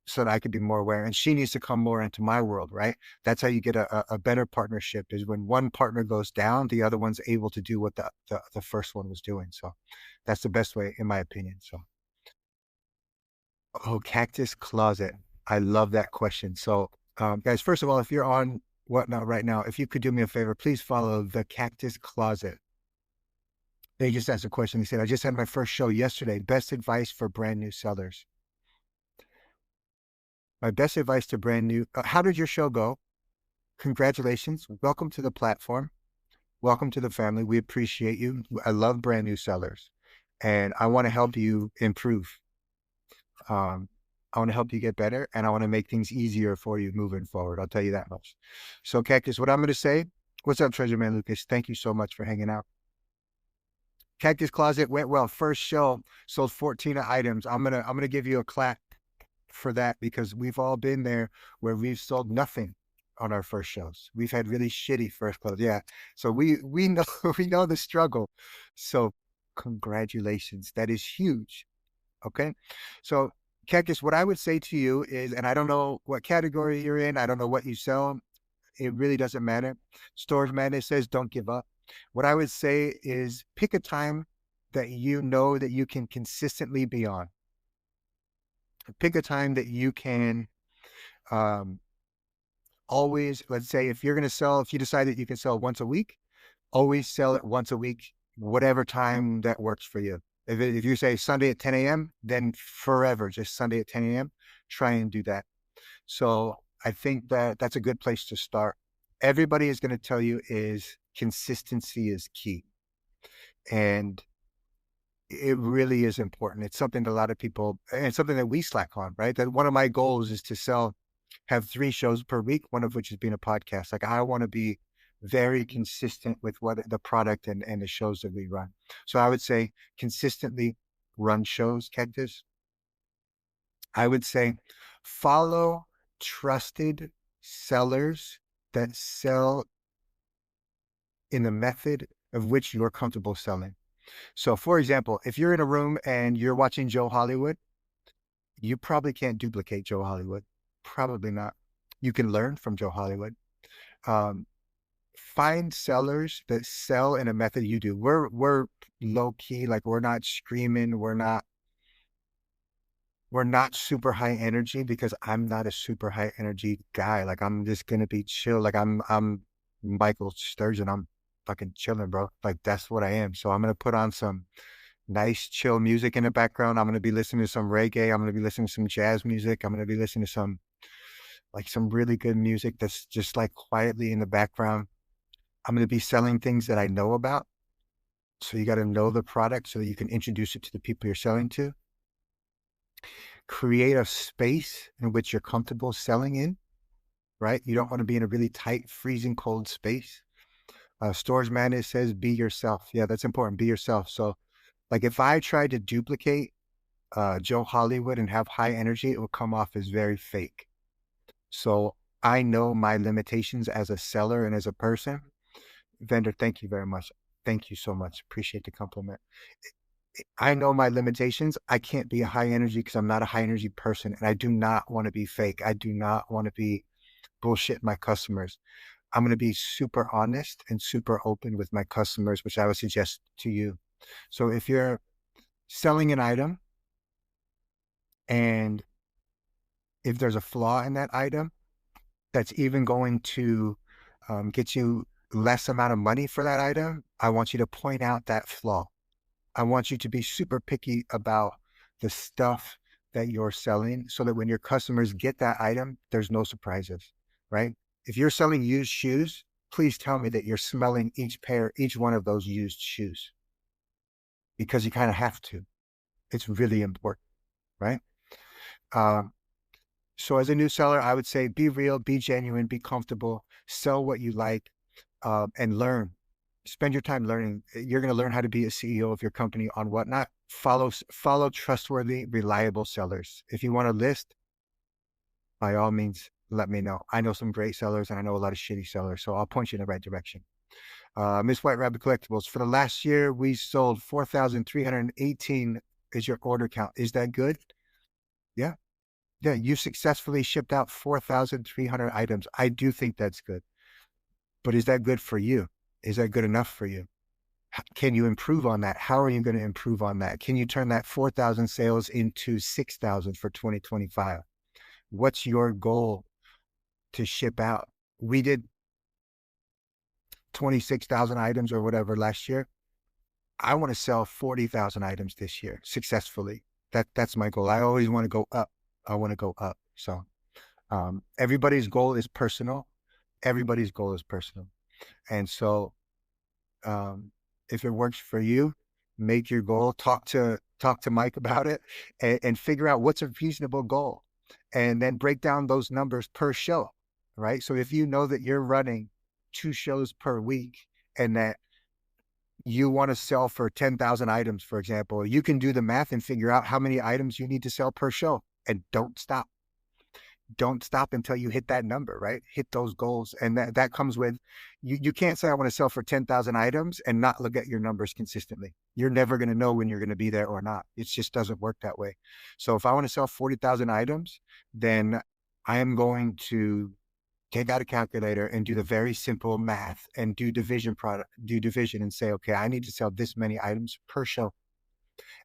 So that I could be more aware. And she needs to come more into my world, right? That's how you get a better partnership is when one partner goes down, the other one's able to do what the first one was doing. So that's the best way, in my opinion. So, oh, Cactus Closet. I love that question. So, guys, first of all, if you're on Whatnot right now, if you could do me a favor, please follow the Cactus Closet. They just asked a question. They said, I just had my first show yesterday. Best advice for brand new sellers. My best advice to brand new, how did your show go? Congratulations. Welcome to the platform. Welcome to the family. We appreciate you. I love brand new sellers and I want to help you improve. I want to help you get better and I want to make things easier for you moving forward. I'll tell you that much. So Cactus, what I'm going to say, what's up, Treasure Man Lucas? Thank you so much for hanging out. Cactus Closet went well. First show sold 14 items. I'm going to give you a clap for that because we've all been there where we've sold nothing on our first shows. We've had really shitty first close. Yeah. So we know we know the struggle. So congratulations. That is huge. Okay. So Cactus, what I would say to you is, and I don't know what category you're in, I don't know what you sell. It really doesn't matter. Stores Madness says don't give up. What I would say is pick a time that you know that you can consistently be on. Pick a time that you can um, always, let's say if you're going to sell, if you decide that you can sell once a week, always sell it once a week, whatever time that works for you. If you say Sunday at 10 a.m., then forever, just Sunday at 10 a.m., try and do that. So I think that that's a good place to start. Everybody is going to tell you is consistency is key. And it really is important. It's something that a lot of people, and it's something that we slack on, right? That one of my goals is to have 3 shows per week, one of which is being a podcast. Like I want to be very consistent with what the product and the shows that we run. So I would say consistently run shows, Cactus. I would say follow trusted sellers that sell in the method of which you're comfortable selling. So for example, if you're in a room and you're watching Joe Hollywood, you probably can't duplicate Joe Hollywood. Probably not. You can learn from Joe Hollywood. Um, find sellers that sell in a method you do. We're low key, like we're not screaming, we're not super high energy because I'm not a super high energy guy. Like I'm just gonna be chill. Like I'm Michael Sturgeon. I'm fucking chilling, bro. Like that's what I am. So I'm gonna put on some nice chill music in the background. I'm gonna be listening to some reggae. I'm gonna be listening to some jazz music. I'm gonna be listening to some really good music that's just like quietly in the background. I'm gonna be selling things that I know about. So you got to know the product so that you can introduce it to the people you're selling to. Create a space in which you're comfortable selling in, right? You don't want to be in a really tight, freezing cold space. Storage Madness says, be yourself. Yeah, that's important. Be yourself. So like if I tried to duplicate Joe Hollywood and have high energy, it will come off as very fake. So I know my limitations as a seller and as a person. Vendor, thank you very much. Thank you so much. Appreciate the compliment. I know my limitations. I can't be a high energy because I'm not a high energy person, and I do not want to be fake. I do not want to be bullshit my customers. I'm going to be super honest and super open with my customers, which I would suggest to you. So if you're selling an item and if there's a flaw in that item that's even going to get you less amount of money for that item, I want you to point out that flaw. I want you to be super picky about the stuff that you're selling so that when your customers get that item, there's no surprises, right? If you're selling used shoes, please tell me that you're smelling each one of those used shoes because you kind of have to. It's really important, right? So as a new seller, I would say be real, be genuine, be comfortable, sell what you like, and learn. Spend your time learning. You're going to learn how to be a CEO of your company on Whatnot. Follow trustworthy, reliable sellers. If you want to list, by all means, let me know. I know some great sellers and I know a lot of shitty sellers, so I'll point you in the right direction. Miss White Rabbit Collectibles, for the last year, we sold 4,318 is your order count. Is that good? Yeah. Yeah, you successfully shipped out 4,300 items. I do think that's good. But is that good for you? Is that good enough for you? Can you improve on that? How are you going to improve on that? Can you turn that 4,000 sales into 6,000 for 2025? What's your goal to ship out? We did 26,000 items or whatever last year. I want to sell 40,000 items this year successfully. That's my goal. I always want to go up. I want to go up. So everybody's goal is personal. Everybody's goal is personal. And so if it works for you, make your goal, talk to Mike about it and figure out what's a reasonable goal and then break down those numbers per show, right? So if you know that you're running 2 shows per week and that you want to sell for 10,000 items, for example, you can do the math and figure out how many items you need to sell per show and don't stop. Don't stop until you hit that number, right? Hit those goals. And that comes with, you can't say I want to sell for 10,000 items and not look at your numbers consistently. You're never going to know when you're going to be there or not. It just doesn't work that way. So if I want to sell 40,000 items, then I am going to take out a calculator and do the very simple math and do division and say, okay, I need to sell this many items per show.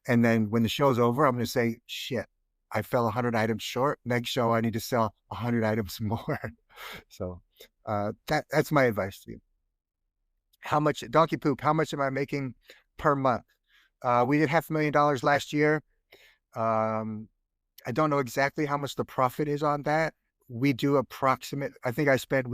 And then when the show's over, I'm going to say, shit, I fell 100 items short. Next show, I need to sell 100 items more. So that's my advice to you. How much, Donkey Poop, how much am I making per month? We did $500,000 last year. I don't know exactly how much the profit is on that. We do I think I spent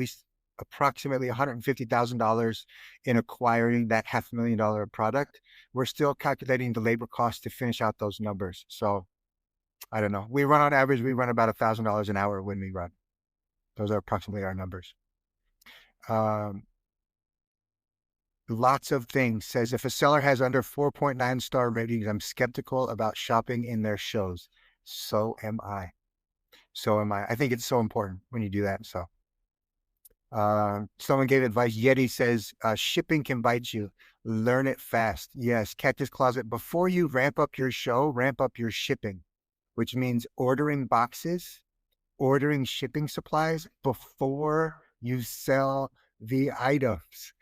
approximately $150,000 in acquiring that $500,000 product. We're still calculating the labor cost to finish out those numbers. So I don't know. We run on average, we run about $1,000 an hour when we run. Those are approximately our numbers. Lots of things says if a seller has under 4.9 star ratings, I'm skeptical about shopping in their shows. So am I. So am I. I think it's so important when you do that. So someone gave advice. Yeti says shipping can bite you. Learn it fast. Yes, Cactus Closet. Before you ramp up your show, ramp up your shipping, which means ordering boxes, ordering shipping supplies before you sell the items.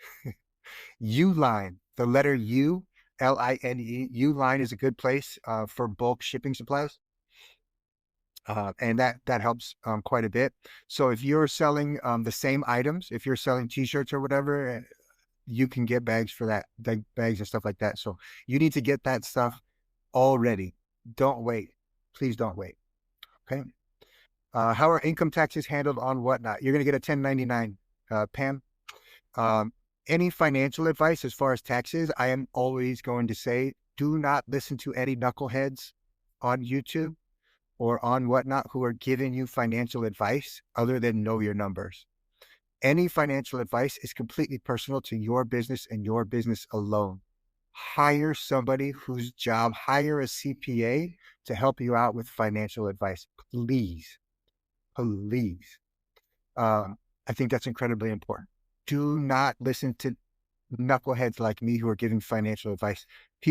Uline, the letter U, Line, Uline is a good place for bulk shipping supplies. And that helps quite a bit. So if you're selling the same items, if you're selling t-shirts or whatever, you can get bags for that, bags and stuff like that. So you need to get that stuff already. Don't wait. Please don't wait. Okay. How are income taxes handled on Whatnot? You're going to get a 1099, Pam. Any financial advice as far as taxes, I am always going to say, do not listen to any knuckleheads on YouTube or on Whatnot who are giving you financial advice other than know your numbers. Any financial advice is completely personal to your business and your business alone. Hire somebody whose job, hire a CPA to help you out with financial advice. Please, please. I think that's incredibly important. Do not listen to knuckleheads like me who are giving financial advice.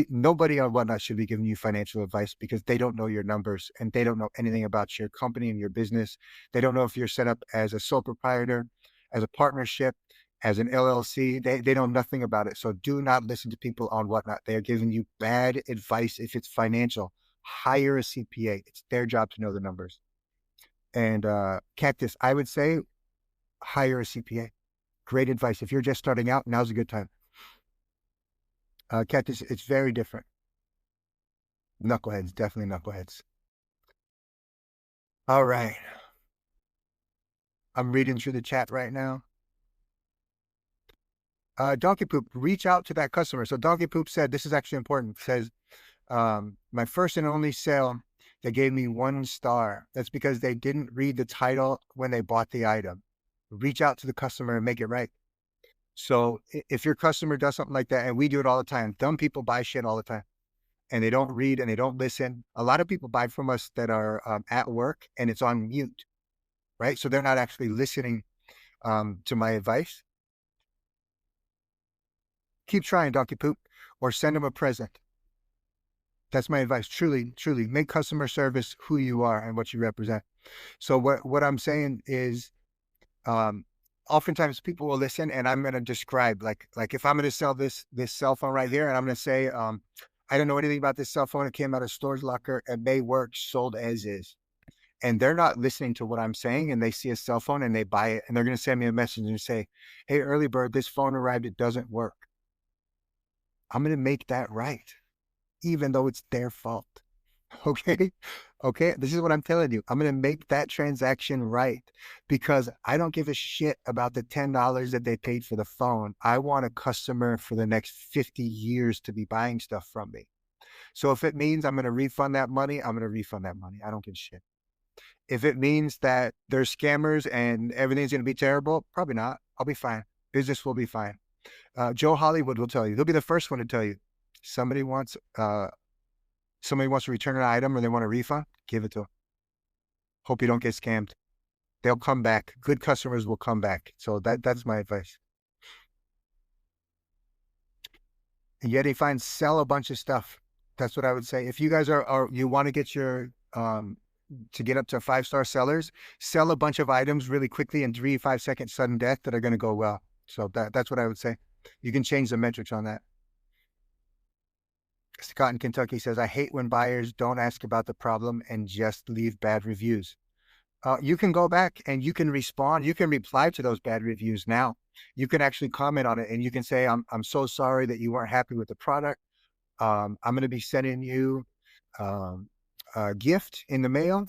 Nobody on Whatnot should be giving you financial advice because they don't know your numbers and they don't know anything about your company and your business. They don't know if you're set up as a sole proprietor, as a partnership, as an LLC. They know nothing about it. So do not listen to people on Whatnot. They are giving you bad advice if it's financial. Hire a CPA. It's their job to know the numbers. And Cactus, I would say hire a CPA. Great advice. If you're just starting out, now's a good time. Cactus, it's very different. Knuckleheads, definitely knuckleheads. All right. I'm reading through the chat right now. Donkey Poop, reach out to that customer. So Donkey Poop said, this is actually important. It says, my first and only sale, they gave me 1 star. That's because they didn't read the title when they bought the item. Reach out to the customer and make it right. So if your customer does something like that, and we do it all the time, dumb people buy shit all the time and they don't read and they don't listen. A lot of people buy from us that are at work and it's on mute, right? So they're not actually listening to my advice. Keep trying, Donkey Poop, or send them a present. That's my advice. Truly, truly make customer service who you are and what you represent. So what I'm saying is, oftentimes people will listen and I'm going to describe like if I'm going to sell this cell phone right here and I'm going to say, I don't know anything about this cell phone. It came out of Storage Locker. It may work, sold as is. And they're not listening to what I'm saying and they see a cell phone and they buy it and they're going to send me a message and say, hey, early bird, this phone arrived. It doesn't work. I'm going to make that right, even though it's their fault. Okay. Okay. This is what I'm telling you. I'm going to make that transaction right because I don't give a shit about the $10 that they paid for the phone. I want a customer for the next 50 years to be buying stuff from me. So if it means I'm going to refund that money, I'm going to refund that money. I don't give a shit. If it means that there's scammers and everything's going to be terrible, probably not. I'll be fine. Business will be fine. Joe Hollywood will tell you. He'll be the first one to tell you. Somebody wants to return an item or they want a refund, give it to them. Hope you don't get scammed. They'll come back. Good customers will come back. So that's my advice. And Yeti Fine, sell a bunch of stuff. That's what I would say. If you guys are you want to get your to get up to 5-star sellers, sell a bunch of items really quickly in 3-5 second sudden death that are going to go well. So that's what I would say. You can change the metrics on that. Scott in Kentucky says, I hate when buyers don't ask about the problem and just leave bad reviews. You can go back and you can respond. You can reply to those bad reviews now. You can actually comment on it and you can say, I'm so sorry that you weren't happy with the product. I'm going to be sending you um, a gift in the mail.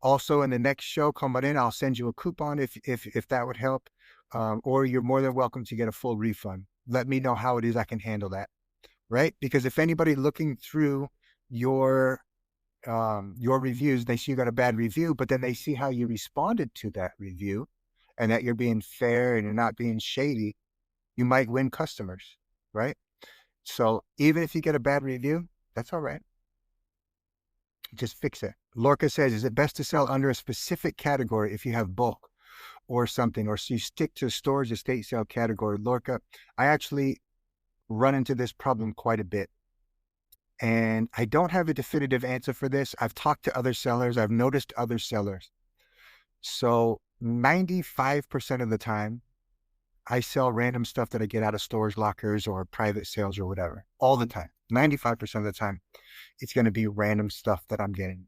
Also, in the next show coming in, I'll send you a coupon if that would help. Or you're more than welcome to get a full refund. Let me know how it is I can handle that. Right? Because if anybody looking through your reviews, they see you got a bad review, but then they see how you responded to that review and that you're being fair and you're not being shady, you might win customers, right? So even if you get a bad review, that's all right. Just fix it. Lorca says, is it best to sell under a specific category if you have bulk or something, or so you stick to storage estate sale category? Lorca, I actually run into this problem quite a bit. And I don't have a definitive answer for this. I've talked to other sellers. I've noticed other sellers. So 95% of the time, I sell random stuff that I get out of storage lockers or private sales or whatever. All the time. 95% of the time, it's going to be random stuff that I'm getting.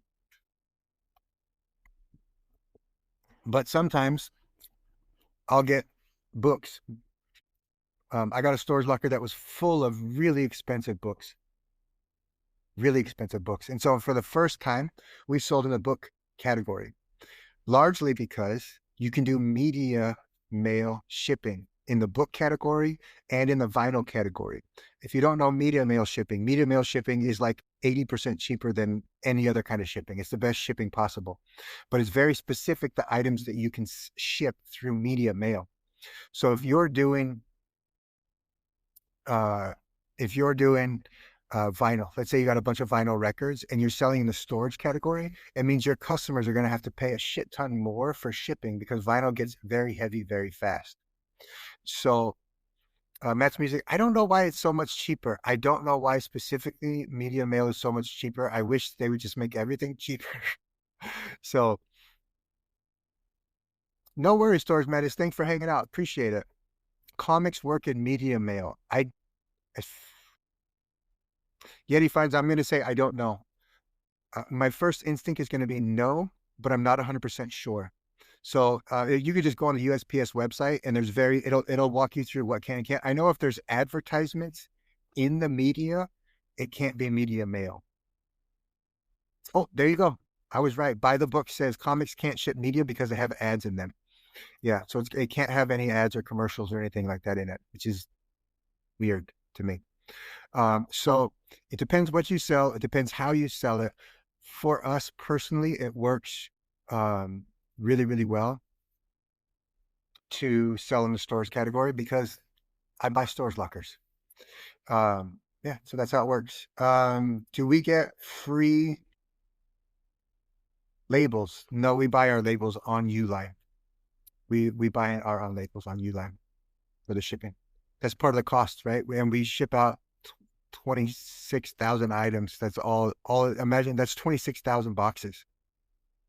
But sometimes I'll get books. I got a storage locker that was full of really expensive books. Really expensive books. And so for the first time, we sold in the book category, largely because you can do media mail shipping in the book category and in the vinyl category. If you don't know media mail shipping is like 80% cheaper than any other kind of shipping. It's the best shipping possible, but it's very specific, the items that you can ship through media mail. So if you're doing uh, vinyl, let's say you got a bunch of vinyl records and you're selling in the storage category, it means your customers are going to have to pay a shit ton more for shipping because vinyl gets very heavy very fast. So Matt's Music, I don't know why it's so much cheaper. I don't know why specifically media mail is so much cheaper. I wish they would just make everything cheaper. So no worries, Stores Mattis. Thanks for hanging out. Appreciate it. Comics work in media mail. Yeti finds, I'm going to say I don't know. My first instinct is going to be no, but I'm not 100% sure. So you could just go on the USPS website and it'll walk you through what can and can't. I know if there's advertisements in the media, it can't be media mail. Oh, there you go. I was right. By the Book says comics can't ship media because they have ads in them. Yeah, so it can't have any ads or commercials or anything like that in it, which is weird to me. So it depends what you sell. It depends how you sell it. For us personally, it works really, really well to sell in the stores category because I buy stores lockers. Yeah, so that's how it works. Do we get free labels? No, we buy our labels on Uline. We buy our own labels on Uline for the shipping. That's part of the cost, right? And we ship out 26,000 items. That's all imagine that's 26,000 boxes.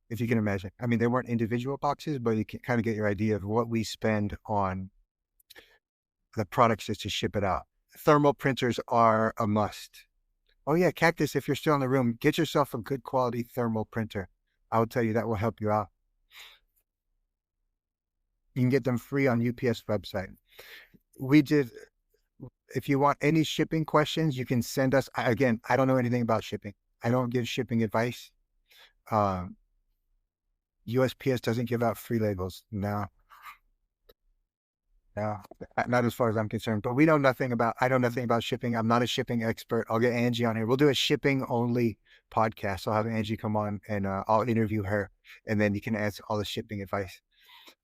If you can imagine. I mean, they weren't individual boxes, but you can kind of get your idea of what we spend on the products just to ship it out. Thermal printers are a must. Oh yeah, Cactus, if you're still in the room, get yourself a good quality thermal printer. I will tell you that will help you out. You can get them free on UPS website. If you want any shipping questions, you can send us. Again, I don't know anything about shipping. I don't give shipping advice. USPS doesn't give out free labels. No, not as far as I'm concerned. But I know nothing about shipping. I'm not a shipping expert. I'll get Angie on here. We'll do a shipping only podcast. I'll have Angie come on and I'll interview her, and then you can ask all the shipping advice.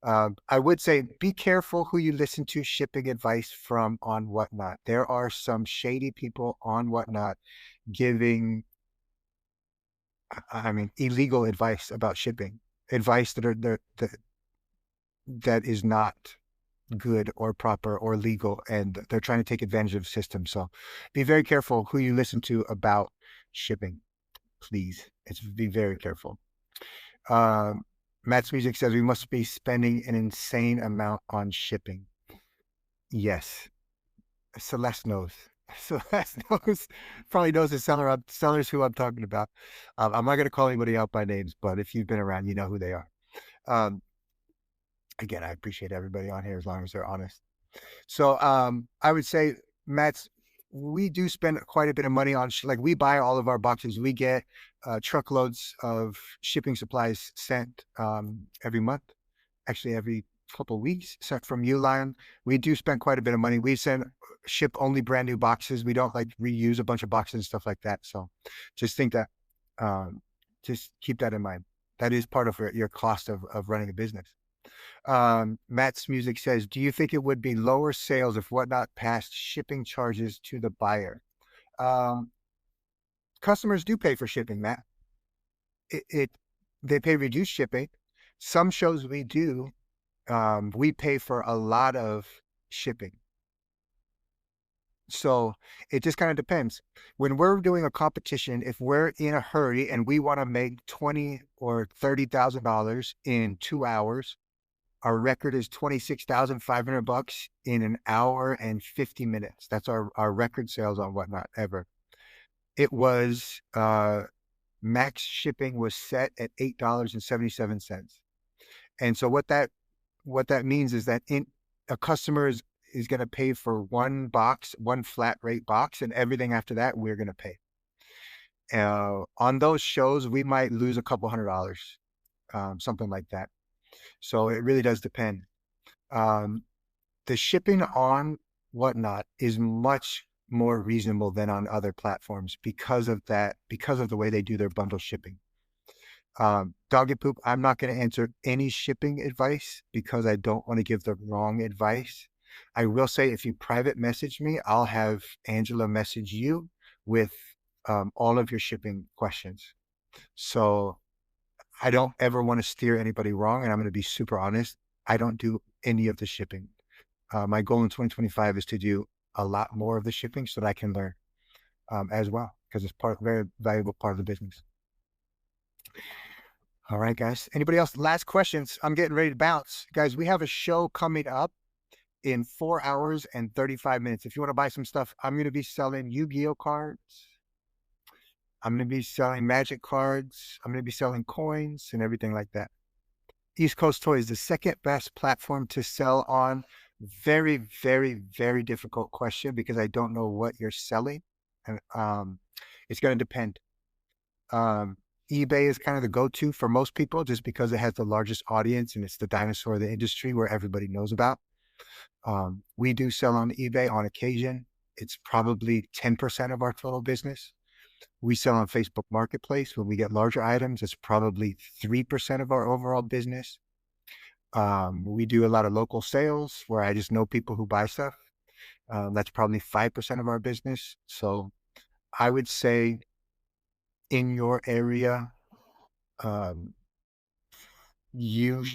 I would say be careful who you listen to shipping advice from on Whatnot. There are some shady people on Whatnot giving, illegal advice about shipping, advice that is not good or proper or legal, and they're trying to take advantage of the system. So be very careful who you listen to about shipping, please. Be very careful. Matt's Music says we must be spending an insane amount on shipping. Yes. Celeste knows. So that's knows probably knows the sellers who I'm talking about. I'm not going to call anybody out by names, but if you've been around, you know who they are. Um, again, I appreciate everybody on here as long as they're honest. So I would say, Matt's, we do spend quite a bit of money on like we buy all of our boxes. We get truckloads of shipping supplies sent every month, actually every couple of weeks, sent from Uline. We do spend quite a bit of money. We send ship only brand new boxes. We don't like reuse a bunch of boxes and stuff like that. So just think that, um, just keep that in mind. That is part of your cost of running a business. Matt's Music says, do you think it would be lower sales if Whatnot passed shipping charges to the buyer? Um, Customers do pay for shipping, Matt. It they pay reduced shipping. Some shows we do, we pay for a lot of shipping. So it just kind of depends. When we're doing a competition, if we're in a hurry and we want to make $20,000 or $30,000 in 2 hours, our record is 26,500 bucks in an hour and 50 minutes. That's our record sales on Whatnot ever. It was max shipping was set at $8.77. And so what that means is that a customer is going to pay for one box, one flat rate box, and everything after that we're going to pay. On those shows, we might lose a couple $100, something like that. So it really does depend. The shipping on Whatnot is much more reasonable than on other platforms because of that, because of the way they do their bundle shipping. Doggy Poop, I'm not going to answer any shipping advice because I don't want to give the wrong advice. I will say if you private message me, I'll have Angela message you with all of your shipping questions. So I don't ever want to steer anybody wrong, and I'm going to be super honest. I don't do any of the shipping. My goal in 2025 is to do a lot more of the shipping so that I can learn as well, because it's very valuable part of the business. All right, guys. Anybody else? Last questions. I'm getting ready to bounce. Guys, we have a show coming up in 4 hours and 35 minutes. If you want to buy some stuff, I'm going to be selling Yu-Gi-Oh cards. I'm going to be selling Magic cards. I'm going to be selling coins and everything like that. East Coast Toys, the second best platform to sell on. Very, very, very difficult question because I don't know what you're selling. And it's going to depend. eBay is kind of the go-to for most people just because it has the largest audience and it's the dinosaur of the industry where everybody knows about. We do sell on eBay on occasion. It's probably 10% of our total business. We sell on Facebook Marketplace. When we get larger items, it's probably 3% of our overall business. We do a lot of local sales where I just know people who buy stuff. That's probably 5% of our business. So I would say in your area, you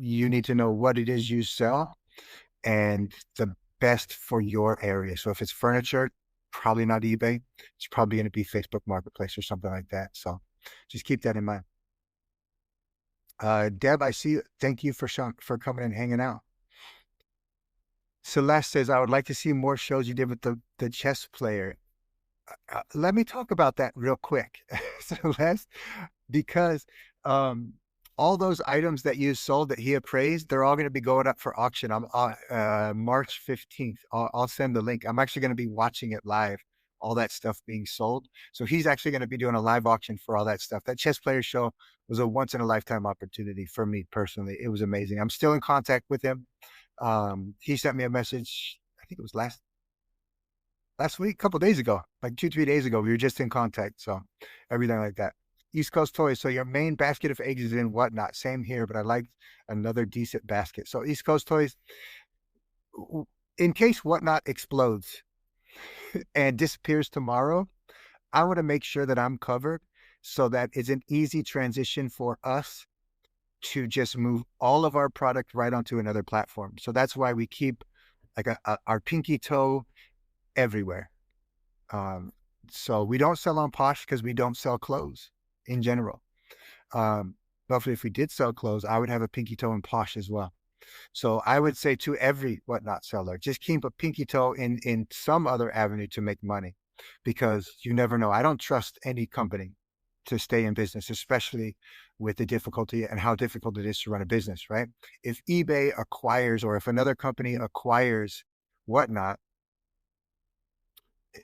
need to know what it is you sell and the best for your area. So if it's furniture, probably not eBay. It's probably going to be Facebook Marketplace or something like that. So just keep that in mind. Deb, I see you. Thank you for coming and hanging out. Celeste says, I would like to see more shows you did with the chess player. Let me talk about that real quick, Celeste, because all those items that you sold that he appraised, they're all going to be going up for auction on March 15th. I'll send the link. I'm actually going to be watching it live, all that stuff being sold. So he's actually going to be doing a live auction for all that stuff. That chess player show was a once in a lifetime opportunity for me personally. It was amazing. I'm still in contact with him. He sent me a message, I think it was last week, a couple days ago, like 2-3 days ago. We were just in contact. So everything like that. East Coast Toys. So your main basket of eggs is in Whatnot. Same here, but I like another decent basket. So East Coast Toys, in case Whatnot explodes and disappears tomorrow, I want to make sure that I'm covered so that it's an easy transition for us to just move all of our product right onto another platform. So that's why we keep like our pinky toe everywhere. So we don't sell on Posh because we don't sell clothes in general. But if we did sell clothes, I would have a pinky toe in Posh as well. So I would say to every Whatnot seller, just keep a pinky toe in some other avenue to make money, because you never know. I don't trust any company to stay in business, especially with the difficulty and how difficult it is to run a business, right? If eBay acquires, or if another company acquires Whatnot,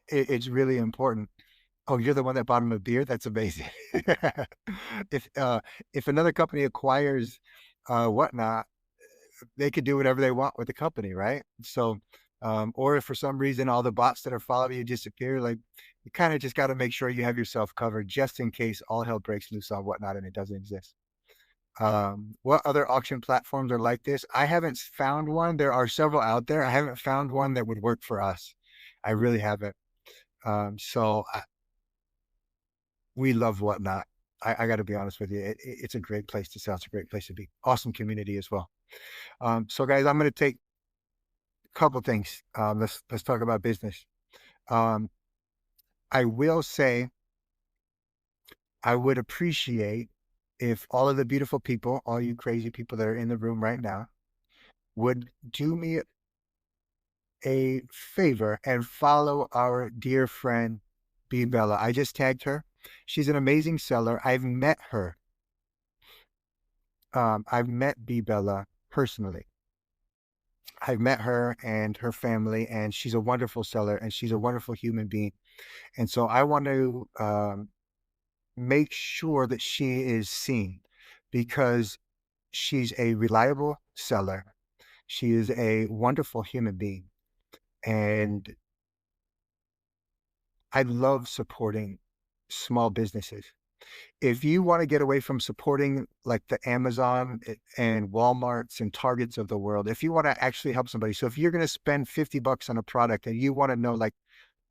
it's really important. Oh, you're the one that bought him a beer? That's amazing. If if another company acquires Whatnot, they could do whatever they want with the company, right? So, or if for some reason all the bots that are following you disappear, like, you kind of just got to make sure you have yourself covered just in case all hell breaks loose on Whatnot and it doesn't exist. What other auction platforms are like this? I haven't found one. There are several out there. I haven't found one that would work for us. I really haven't. We love Whatnot. I got to be honest with you. It's a great place to sell. It's a great place to be. Awesome community as well. So guys, I'm going to take a couple things. Let's talk about business. I will say I would appreciate if all of the beautiful people, all you crazy people that are in the room right now, would do me a favor and follow our dear friend B Bella. I just tagged her. She's an amazing seller. I've met her. I've met B Bella personally. I've met her and her family, and she's a wonderful seller and she's a wonderful human being. And so I want to make sure that she is seen, because she's a reliable seller. She is a wonderful human being. And I love supporting small businesses. If you want to get away from supporting like the Amazon and Walmarts and Targets of the world, if you want to actually help somebody, so if you're going to spend 50 bucks on a product and you want to know, like,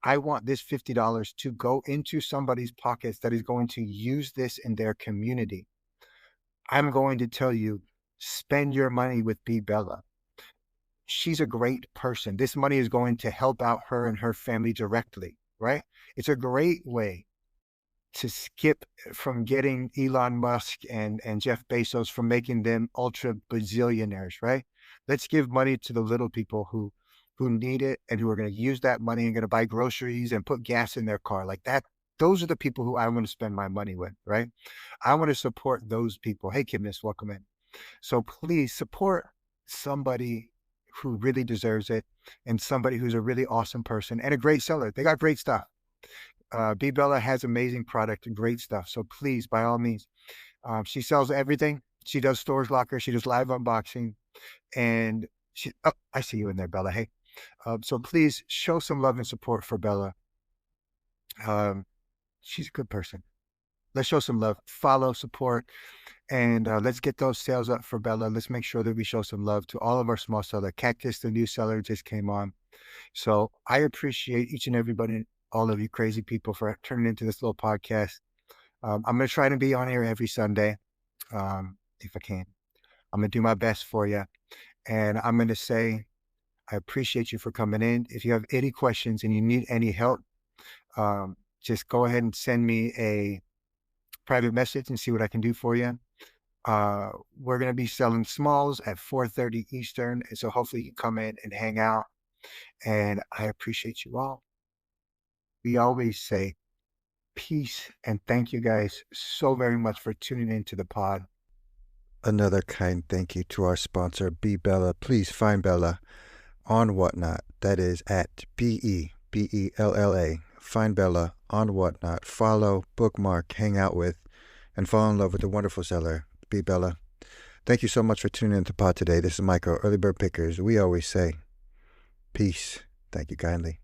I want this $50 to go into somebody's pockets that is going to use this in their community, I'm going to tell you, spend your money with B Bella. She's a great person. This money is going to help out her and her family directly, right? It's a great way to skip from getting Elon Musk and Jeff Bezos, from making them ultra bazillionaires, right? Let's give money to the little people who need it and who are going to use that money and going to buy groceries and put gas in their car like that. Those are the people who I want to spend my money with, right? I want to support those people. Hey, Kimness, welcome in. So please support somebody who really deserves it, and somebody who's a really awesome person and a great seller. They got great stuff. B Bella has amazing product and great stuff. So please, by all means, she sells everything. She does Stores Locker. She does live unboxing, and I see you in there, Bella. Hey, so please show some love and support for Bella. She's a good person. Let's show some love, follow, support, and let's get those sales up for Bella. Let's make sure that we show some love to all of our small seller. Cactus, the new seller, just came on. So I appreciate each and everybody, all of you crazy people, for turning into this little podcast. I'm going to try to be on here every Sunday, if I can. I'm going to do my best for you. And I'm going to say, I appreciate you for coming in. If you have any questions and you need any help, just go ahead and send me a private message and see what I can do for you. We're going to be selling smalls at 4:30 Eastern. And so hopefully you can come in and hang out. And I appreciate you all. We always say peace, and thank you guys so very much for tuning into the pod. Another kind thank you to our sponsor, B Bella. Please find Bella on Whatnot. That is at BEBELLA. Find Bella on Whatnot. Follow, bookmark, hang out with, and fall in love with the wonderful seller, B Bella. Thank you so much for tuning into the pod today. This is Michael, Early Bird Pickers. We always say peace. Thank you kindly.